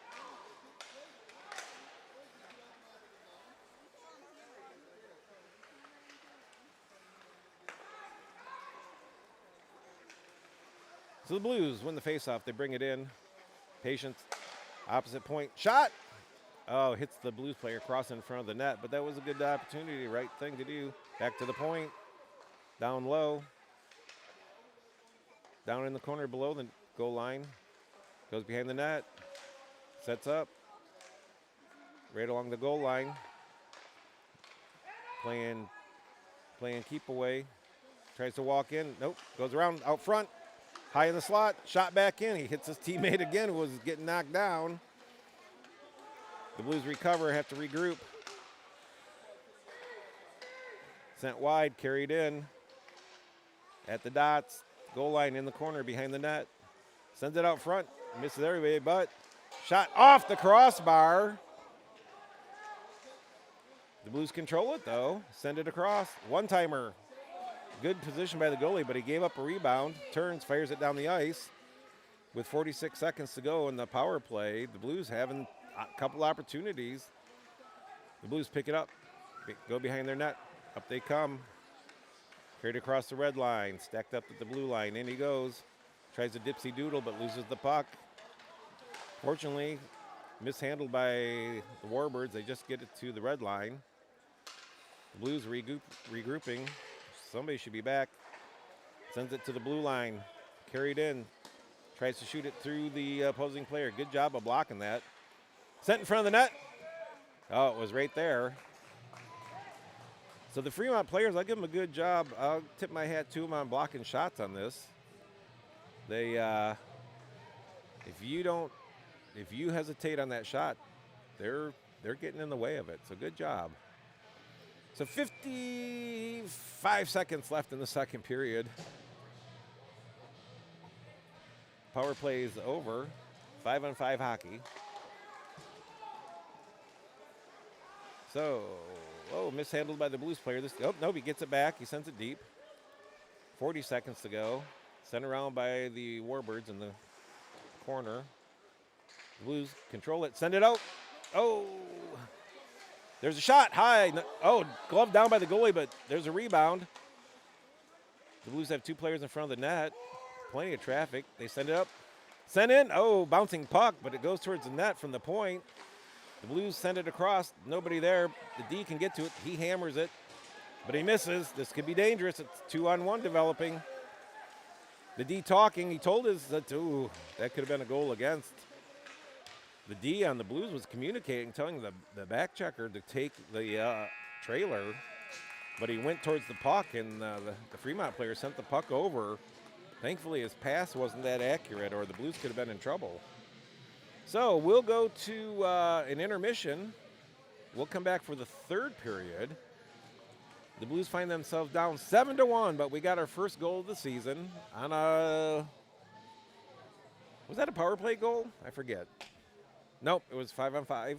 So the Blues win the faceoff. They bring it in. Patience, opposite point, shot. Oh, hits the Blues player across in front of the net, but that was a good opportunity, right thing to do. Back to the point, down low. Down in the corner below the goal line. Goes behind the net. Sets up. Right along the goal line. Playing keep away. Tries to walk in. Nope. Goes around out front. High in the slot. Shot back in. He hits his teammate again, who was getting knocked down. The Blues recover, have to regroup. Sent wide, carried in. At the dots. Goal line in the corner behind the net. Sends it out front. Misses everybody, but shot off the crossbar. The Blues control it, though. Send it across. One-timer. Good position by the goalie, but he gave up a rebound. Turns, fires it down the ice. With 46 seconds to go in the power play, the Blues having a couple opportunities. The Blues pick it up. Go behind their net. Up they come. Carried across the red line. Stacked up at the blue line. In he goes. Tries a dipsy doodle, but loses the puck. Fortunately, mishandled by the Warbirds. They just get it to the red line. The Blues regrouping. Somebody should be back. Sends it to the blue line. Carried in. Tries to shoot it through the opposing player. Good job of blocking that. Sent in front of the net. Oh, it was right there. So the Fremont players, I'll give them a good job. I'll tip my hat to them on blocking shots on this. They, if you hesitate on that shot, they're getting in the way of it. So good job. So 55 seconds left in the second period. Power play is over. 5-on-5 hockey. So, mishandled by the Blues player. No, he gets it back. He sends it deep. 40 seconds to go. Sent around by the Warbirds in the corner. The Blues control it. Send it out. Oh, there's a shot high. Oh, glove down by the goalie, but there's a rebound. The Blues have two players in front of the net. Plenty of traffic. They send it up. Sent in. Oh, bouncing puck, but it goes towards the net from the point. The Blues send it across. Nobody there. The D can get to it. He hammers it, but he misses. This could be dangerous. It's 2-on-1 developing. The D talking. He told us that could have been a goal against. The D on the Blues was communicating, telling the back checker to take the trailer, but he went towards the puck, and the Fremont player sent the puck over. Thankfully, his pass wasn't that accurate, or the Blues could have been in trouble. So we'll go to an intermission. We'll come back for the third period. The Blues find themselves down 7-1, but we got our first goal of the season on a... Was that a power play goal? I forget. Nope, it was 5-on-5.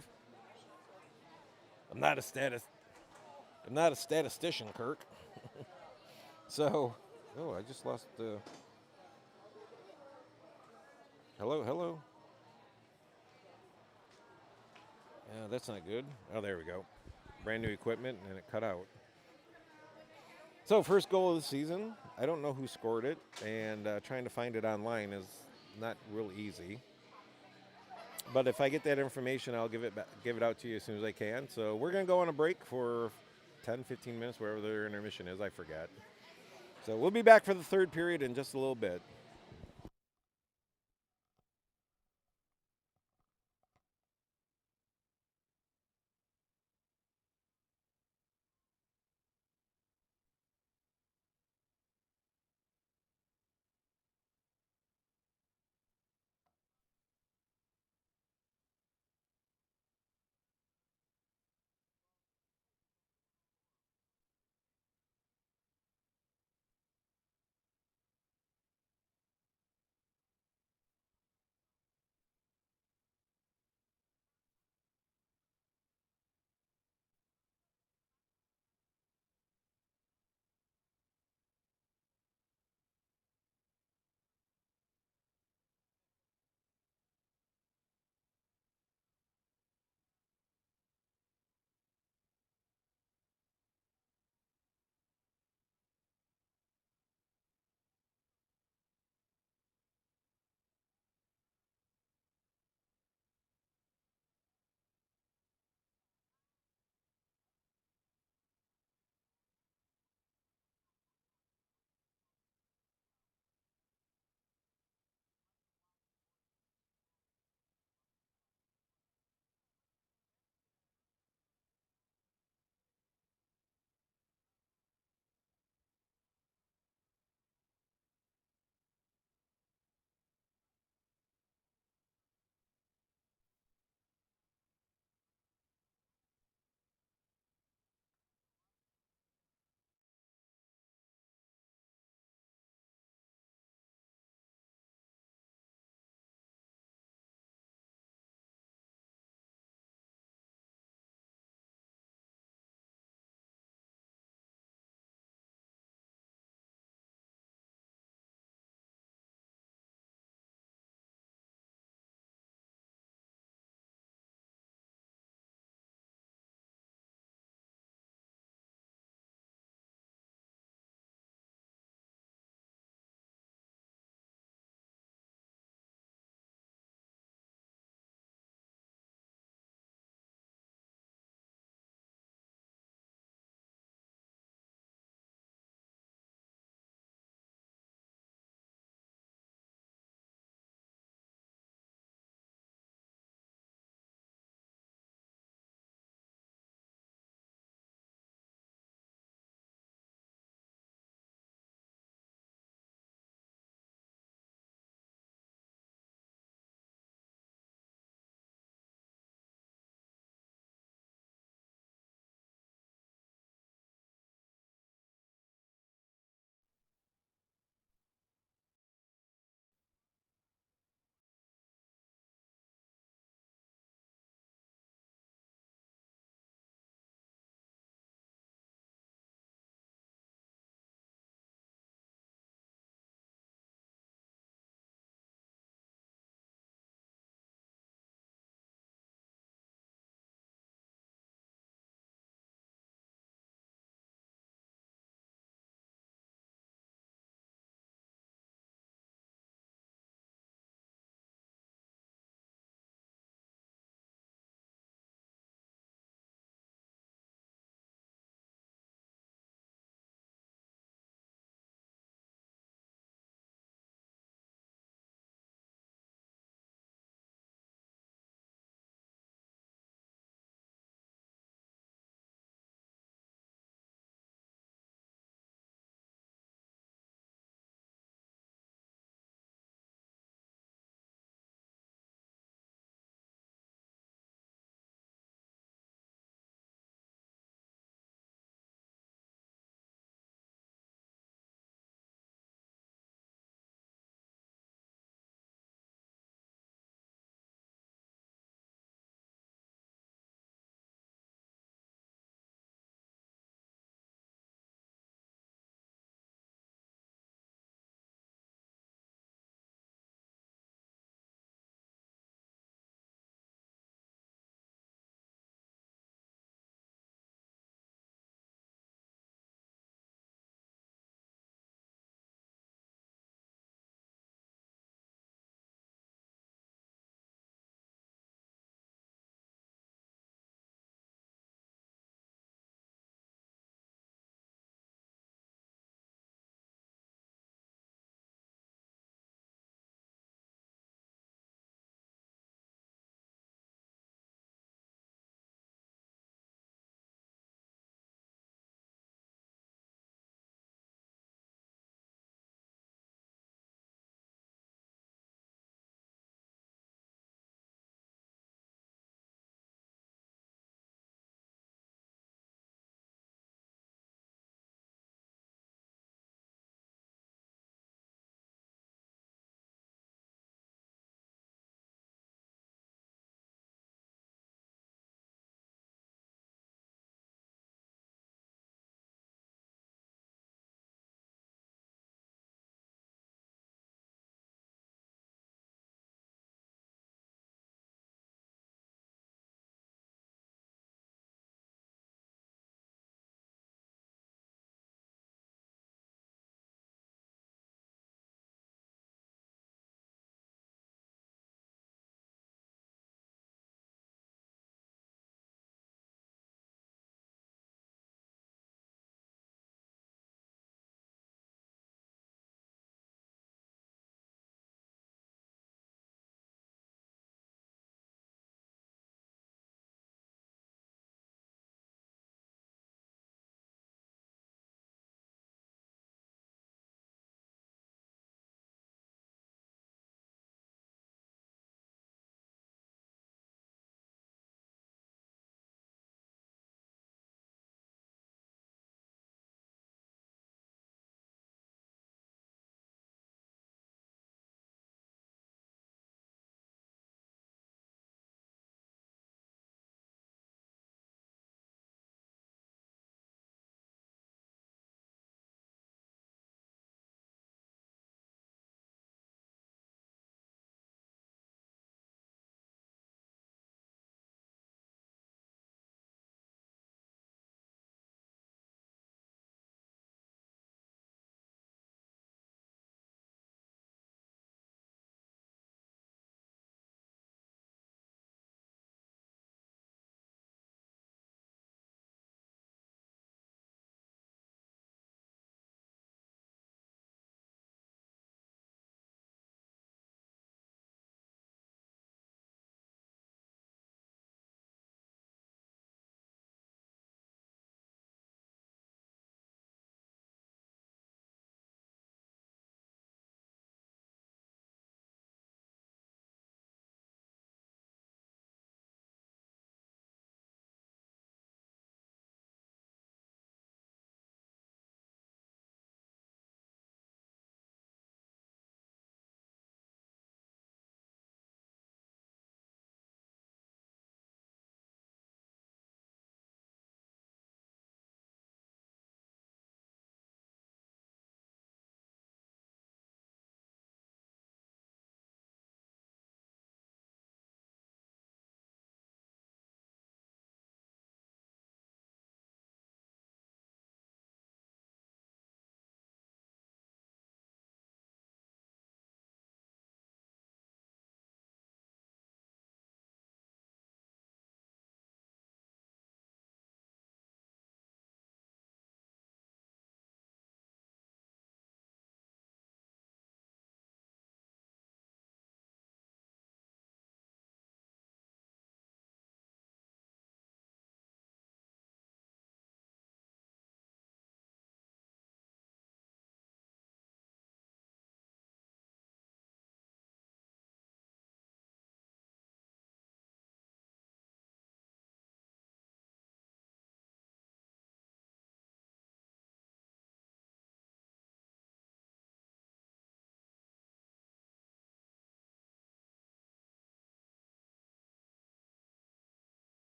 I'm not a statistician, Kirk. So, I just lost the... Hello. Yeah, that's not good. Oh, there we go. Brand new equipment, and it cut out. So, first goal of the season. I don't know who scored it, and trying to find it online is not real easy. But if I get that information, I'll give it out to you as soon as I can. So we're going to go on a break for 10, 15 minutes, wherever their intermission is. I forget. So we'll be back for the third period in just a little bit.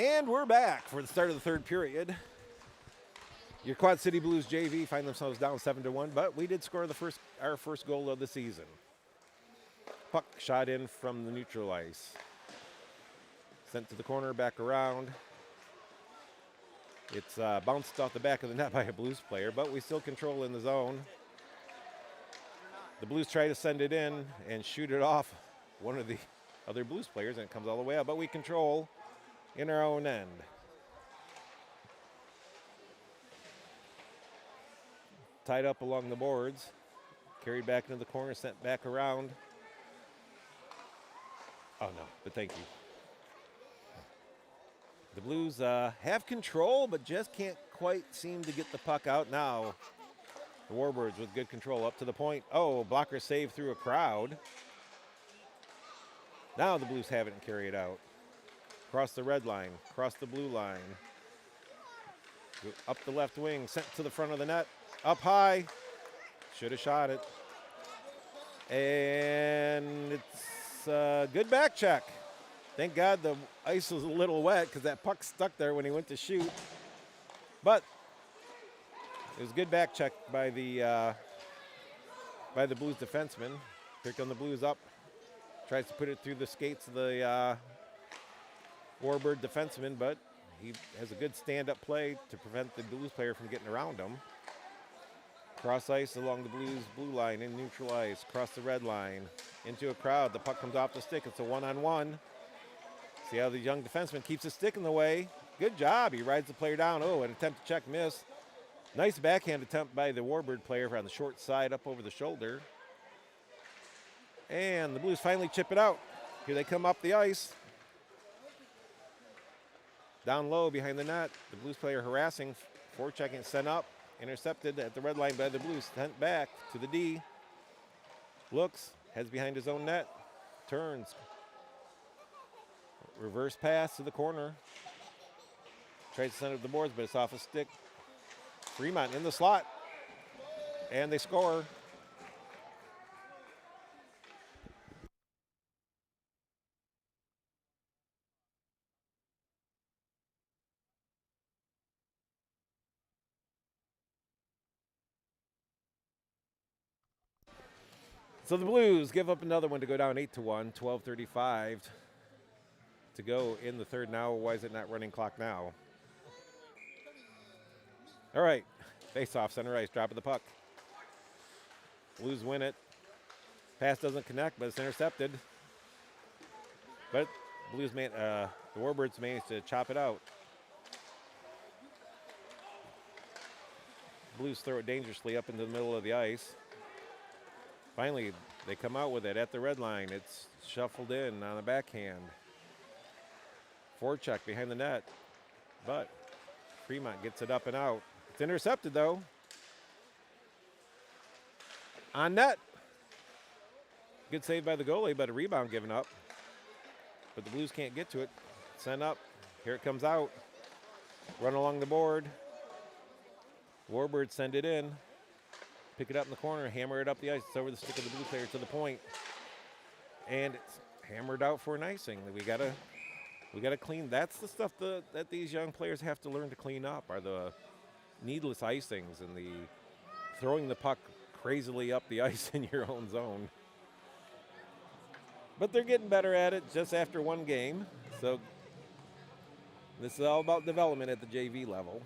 And we're back for the start of the third period. Your Quad City Blues JV find themselves down 7-1, but we did score our first goal of the season. Puck shot in from the neutral ice. Sent to the corner, back around. It's bounced off the back of the net by a Blues player, but we still control in the zone. The Blues try to send it in and shoot it off one of the other Blues players, and it comes all the way out, but we control in our own end. Tied up along the boards, carried back into the corner, sent back around. Oh no, but thank you. The Blues have control, but just can't quite seem to get the puck out. Now, the Warbirds with good control up to the point. Oh, blocker save through a crowd. Now the Blues have it and carry it out. Cross the red line, cross the blue line. Up the left wing, sent to the front of the net. Up high. Should have shot it. And it's a good back check. Thank God the ice was a little wet because that puck stuck there when he went to shoot. But it was a good back check by the Blues defenseman. Here come the Blues up. Tries to put it through the skates of the Warbird defenseman, but he has a good stand-up play to prevent the Blues player from getting around him. Cross ice along the Blues blue line in neutral ice. Cross the red line into a crowd. The puck comes off the stick. It's a one-on-one. See how the young defenseman keeps his stick in the way. Good job. He rides the player down. Oh, an attempt to check miss. Nice backhand attempt by the Warbird player on the short side up over the shoulder. And the Blues finally chip it out. Here they come up the ice. Down low behind the net. The Blues player harassing, forechecking, sent up. Intercepted at the red line by the Blues. Sent back to the D. Looks, heads behind his own net. Turns. Reverse pass to the corner. Tries to send it to the boards, but it's off a stick. Fremont in the slot. And they score. So the Blues give up another one to go down 8-1, 12:35 to go in the third now. Why is it not running clock now? All right, face-off, center ice, drop of the puck. Blues win it. Pass doesn't connect, but it's intercepted. But the Warbirds managed to chop it out. Blues throw it dangerously up into the middle of the ice. Finally, they come out with it at the red line. It's shuffled in on a backhand. Forecheck behind the net, but Fremont gets it up and out. It's intercepted, though. On net. Good save by the goalie, but a rebound given up. But the Blues can't get to it. Sent up. Here it comes out. Run along the board. Warbirds send it in. Pick it up in the corner, hammer it up the ice. It's over the stick of the Blue player to the point. And it's hammered out for an icing. We gotta clean. That's the stuff that these young players have to learn to clean up, are the needless icings and the throwing the puck crazily up the ice in your own zone. But they're getting better at it just after one game. So this is all about development at the JV level.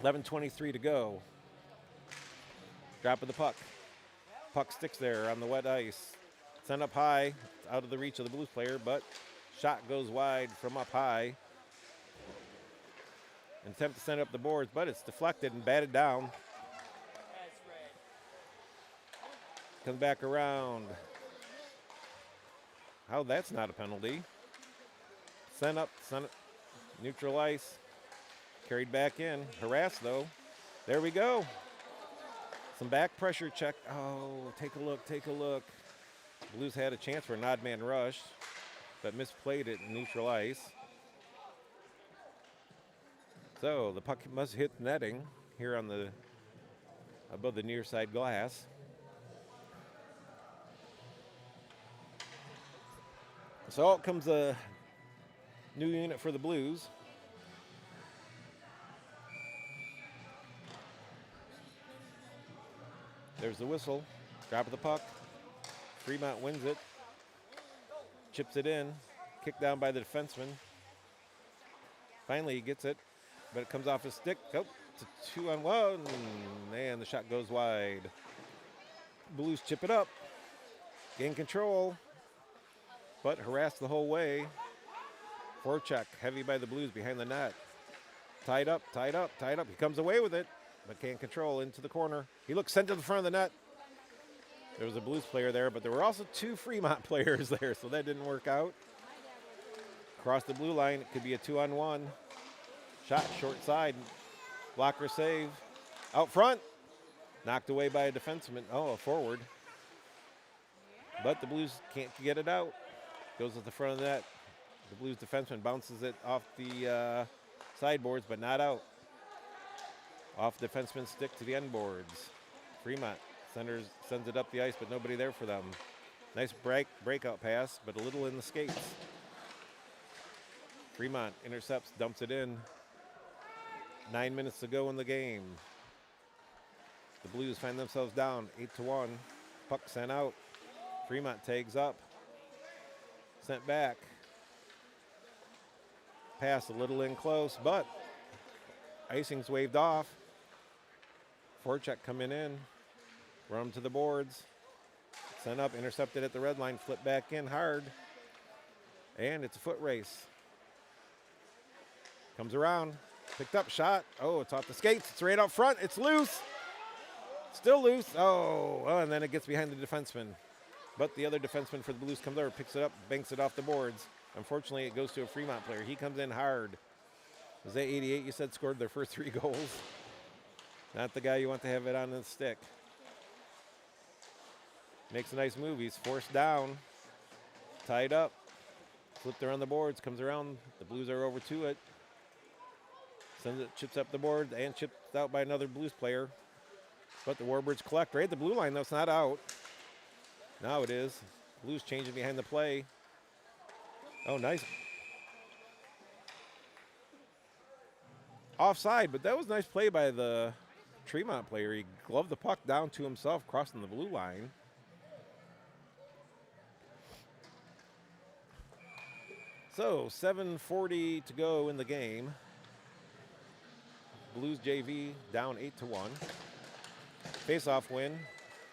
11:23 to go. Drop of the puck. Puck sticks there on the wet ice. Sent up high. It's out of the reach of the Blues player, but shot goes wide from up high. Attempt to send it up the boards, but it's deflected and batted down. Comes back around. How that's not a penalty. Sent up, neutral ice. Carried back in. Harassed, though. There we go. Some back pressure check. Oh, take a look. Blues had a chance for an odd man rush, but misplayed it in neutral ice. So the puck must hit netting here on above the near side glass. So out comes a new unit for the Blues. There's the whistle. Drop of the puck. Fremont wins it. Chips it in. Kicked down by the defenseman. Finally, he gets it, but it comes off his stick. Oh, it's a 2-on-1, and the shot goes wide. Blues chip it up. Gain control, but harassed the whole way. Forecheck, heavy by the Blues behind the net. Tied up, tied up, tied up. He comes away with it, but can't control into the corner. He looks sent to the front of the net. There was a Blues player there, but there were also 2 Fremont players there, so that didn't work out. Across the blue line, it could be a 2-on-1. Shot short side. Blocker save. Out front. Knocked away by a defenseman. Oh, a forward. But the Blues can't get it out. Goes at the front of the net. The Blues defenseman bounces it off the sideboards, but not out. Off defenseman's stick to the end boards. Fremont sends it up the ice, but nobody there for them. Nice breakout pass, but a little in the skates. Fremont intercepts, dumps it in. 9 minutes to go in the game. The Blues find themselves down 8-1. Puck sent out. Fremont tags up. Sent back. Pass a little in close, but icing's waved off. Forecheck coming in. Run 'em to the boards. Sent up, intercepted at the red line, flip back in hard. And it's a foot race. Comes around, picked up, shot. Oh, it's off the skates. It's right out front. It's loose. Still loose. Oh, and then it gets behind the defenseman. But the other defenseman for the Blues comes over, picks it up, banks it off the boards. Unfortunately, it goes to a Fremont player. He comes in hard. Was that 88 you said scored their first 3 goals? Not the guy you want to have it on the stick. Makes a nice move. He's forced down. Tied up. Flipped around the boards. Comes around. The Blues are over to it. Sends it, chips up the board, and chipped out by another Blues player. But the Warbirds collect right at the blue line, though. It's not out. Now it is. Blues changing behind the play. Oh, nice. Offside, but that was nice play by the Tremont player. He gloved the puck down to himself, crossing the blue line. So, 7:40 to go in the game. Blues JV down 8-1. Face-off win.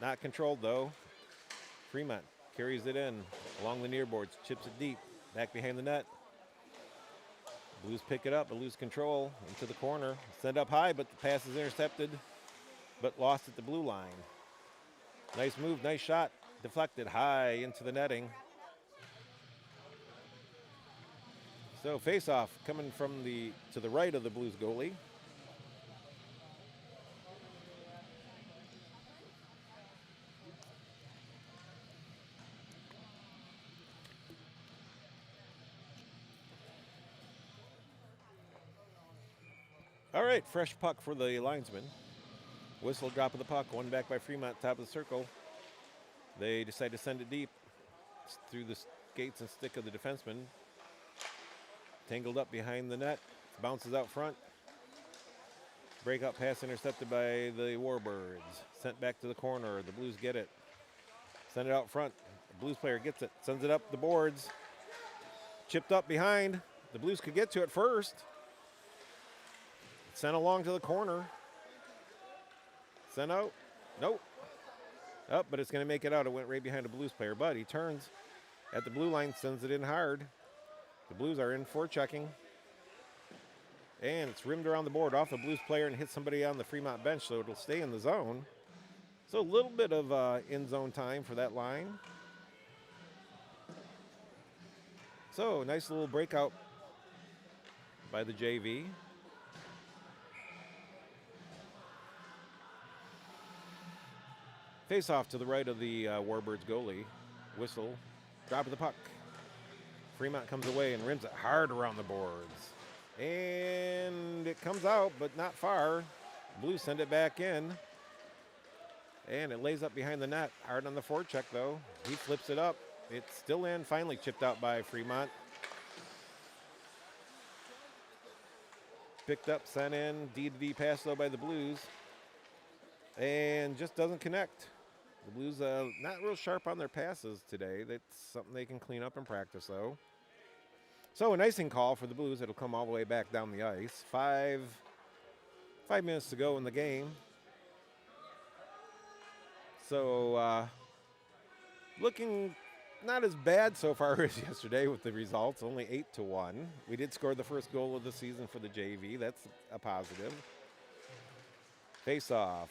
Not controlled, though. Fremont carries it in along the near boards, chips it deep, back behind the net. Blues pick it up, but lose control into the corner. Send up high, but the pass is intercepted, but lost at the blue line. Nice move, nice shot. Deflected high into the netting. So face-off coming from to the right of the Blues goalie. All right, fresh puck for the linesman. Whistle, drop of the puck, one back by Fremont, top of the circle. They decide to send it deep through the skates and stick of the defenseman. Tangled up behind the net, bounces out front. Breakout pass intercepted by the Warbirds. Sent back to the corner, the Blues get it. Send it out front, the Blues player gets it, sends it up the boards. Chipped up behind, the Blues could get to it first. Sent along to the corner. Sent out. Nope. Up, but it's going to make it out. It went right behind a Blues player, but he turns at the blue line, sends it in hard. The Blues are in forechecking. And it's rimmed around the board off a Blues player and hits somebody on the Fremont bench, so it'll stay in the zone. So a little bit of in-zone time for that line. So nice little breakout by the JV. Face off to the right of the Warbirds goalie. Whistle. Drop of the puck. Fremont comes away and rims it hard around the boards. And it comes out, but not far. Blues send it back in. And it lays up behind the net. Hard on the forecheck, though. He flips it up. It's still in. Finally chipped out by Fremont. Picked up, sent in. D-to-D pass, though, by the Blues. and just doesn't connect. The Blues not real sharp on their passes today. That's something they can clean up in practice, though. So an icing call for the Blues. It'll come all the way back down the ice. 5 minutes to go in the game. So looking not as bad so far as yesterday with the results. Only 8-1. We did score the first goal of the season for the JV. That's a positive. Face off.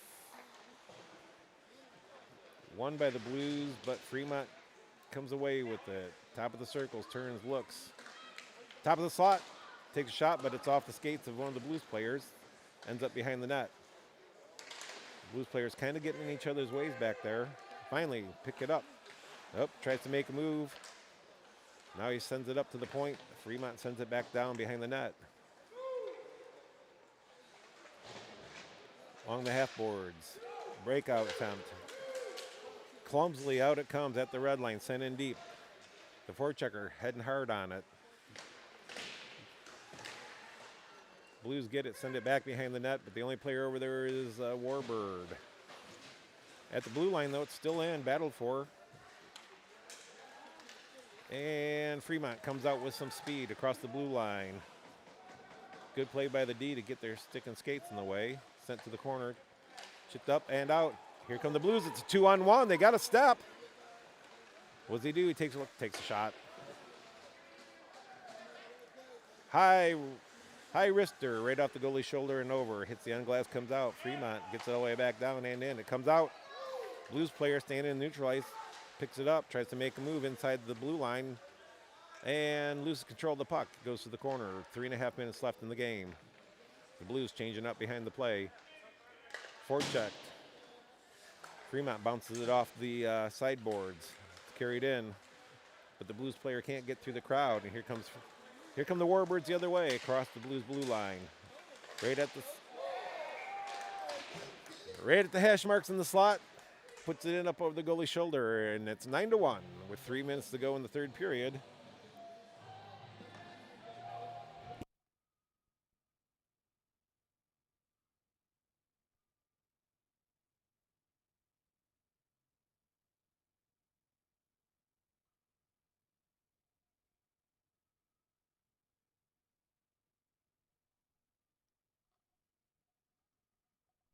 Won by the Blues, but Fremont comes away with it. Top of the circles, turns, looks. Top of the slot, takes a shot, but it's off the skates of one of the Blues players. Ends up behind the net. Blues players kind of getting in each other's ways back there. Finally, pick it up. Oh, tries to make a move. Now he sends it up to the point. Fremont sends it back down behind the net. Along the half boards. Breakout attempt. Clumsily out it comes at the red line, sent in deep. The forechecker heading hard on it. Blues get it, send it back behind the net, but the only player over there is Warbird. At the blue line, though, it's still in, battled for. And Fremont comes out with some speed across the blue line. Good play by the D to get their stick and skates in the way. Sent to the corner, chipped up and out. Here come the Blues. It's a 2-on-1. They got a step. What does he do? He takes a look, takes a shot. High wrister right off the goalie's shoulder and over. Hits the end glass, comes out. Fremont gets it all the way back down and in. It comes out. Blues player standing in neutral ice, picks it up, tries to make a move inside the blue line, and loses control of the puck. Goes to the corner. 3.5 minutes left in the game. The Blues changing up behind the play. Forechecked. Fremont bounces it off the sideboards. It's carried in, but the Blues player can't get through the crowd. And here come the Warbirds the other way across the Blues blue line. Right at the hash marks in the slot. Puts it in up over the goalie's shoulder, and it's 9-1 with 3 minutes to go in the third period.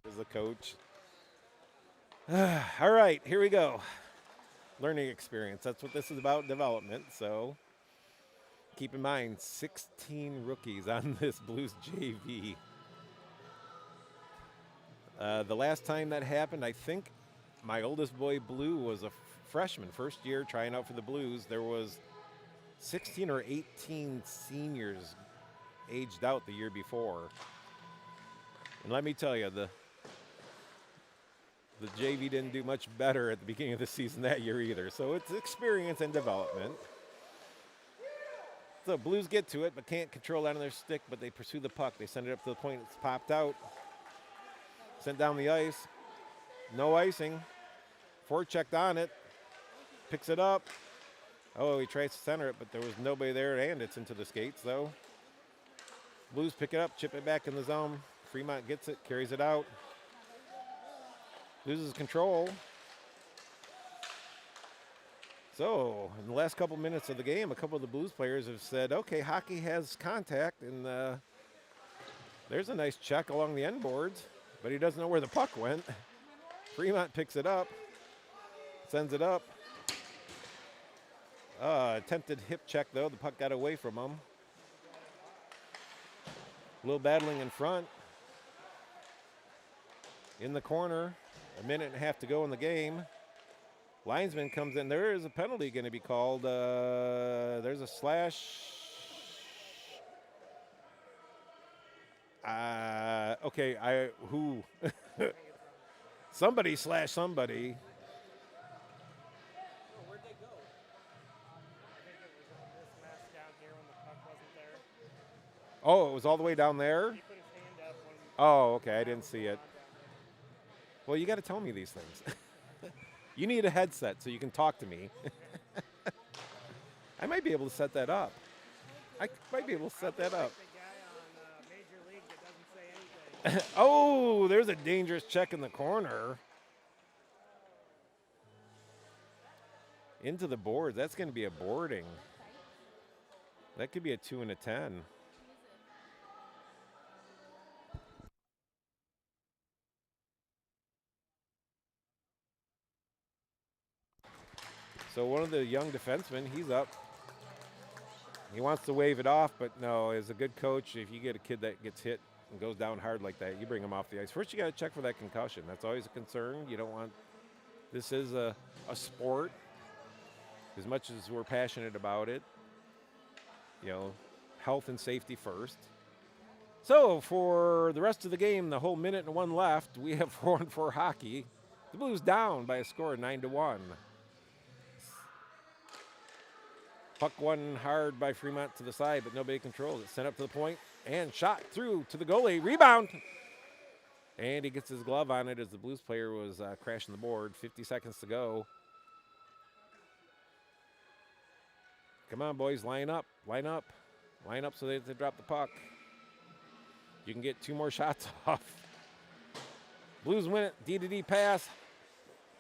As the coach. All right, here we go. Learning experience. That's what this is about, development. So keep in mind, 16 rookies on this Blues JV. The last time that happened, I think my oldest boy, Blue, was a freshman, first year trying out for the Blues. There was 16 or 18 seniors aged out the year before. And let me tell you, the JV didn't do much better at the beginning of the season that year either. So it's experience and development. So Blues get to it, but can't control that on their stick, but they pursue the puck. They send it up to the point. It's popped out. Sent down the ice. No icing. Forechecked on it. Picks it up. Oh, he tries to center it, but there was nobody there, and it's into the skates, though. Blues pick it up, chip it back in the zone. Fremont gets it, carries it out. Loses control. So, in the last couple minutes of the game, a couple of the Blues players have said, okay, hockey has contact, and there's a nice check along the end boards, but he doesn't know where the puck went. Fremont picks it up, sends it up. Attempted hip check, though. The puck got away from him. A little battling in front. In the corner. A minute and a half to go in the game. Linesman comes in. There is a penalty going to be called. There's a slash. Okay, who? Somebody slashed somebody.
Oh, where'd they go? I think it was on this mess down here when the puck wasn't there.
Oh, it was all the way down there?
He put his hand up when
Oh, okay, I didn't see it. Well, you got to tell me these things. You need a headset so you can talk to me. I might be able to set that up. I might be able to set that up.
the guy on Major League that doesn't say anything.
Oh, there's a dangerous check in the corner. Into the boards. That's going to be a boarding. That could be a 2 and a 10. So one of the young defensemen, he's up. He wants to wave it off, but no, as a good coach, if you get a kid that gets hit and goes down hard like that, you bring him off the ice. First, you got to check for that concussion. That's always a concern. You don't want, this is a sport. As much as we're passionate about it, you know, health and safety first. So for the rest of the game, the whole minute and 1 left, we have 4-on-4 hockey. The Blues down by a score of 9-1. Puck won hard by Fremont to the side, but nobody controls it. Sent up to the point and shot through to the goalie. Rebound. And he gets his glove on it as the Blues player was crashing the board. 50 seconds to go. Come on, boys, line up, line up. Line up so they drop the puck. You can get 2 more shots off. Blues win it, D-to-D pass.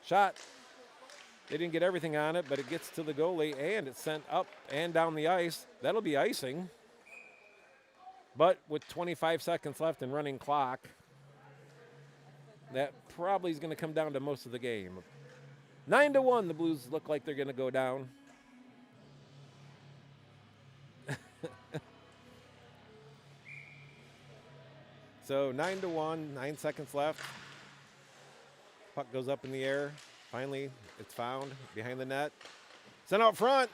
Shot. They didn't get everything on it, but it gets to the goalie, and it's sent up and down the ice. That'll be icing. But with 25 seconds left and running clock, that probably is going to come down to most of the game. 9-1, the Blues look like they're going to go down. So 9-1, 9 seconds left. Puck goes up in the air. Finally, it's found behind the net. Sent out front.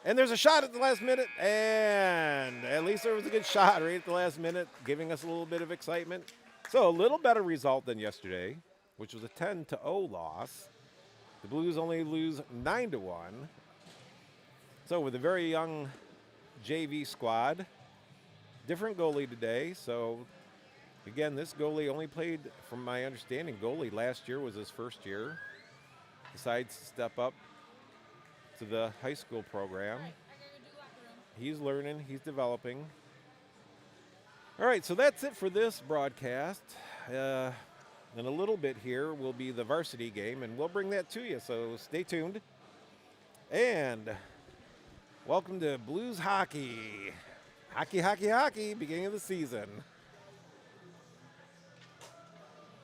And there's a shot at the last minute. And at least there was a good shot right at the last minute, giving us a little bit of excitement. So a little better result than yesterday, which was a 10-0 loss. The Blues only lose 9-1. So with a very young JV squad, different goalie today. So again, this goalie only played, from my understanding, goalie last year was his first year. Decides to step up to the high school program. He's learning, he's developing. All right, so that's it for this broadcast. In a little bit here will be the varsity game, and we'll bring that to you, so stay tuned. And welcome to Blues Hockey. Hockey, hockey, hockey, beginning of the season.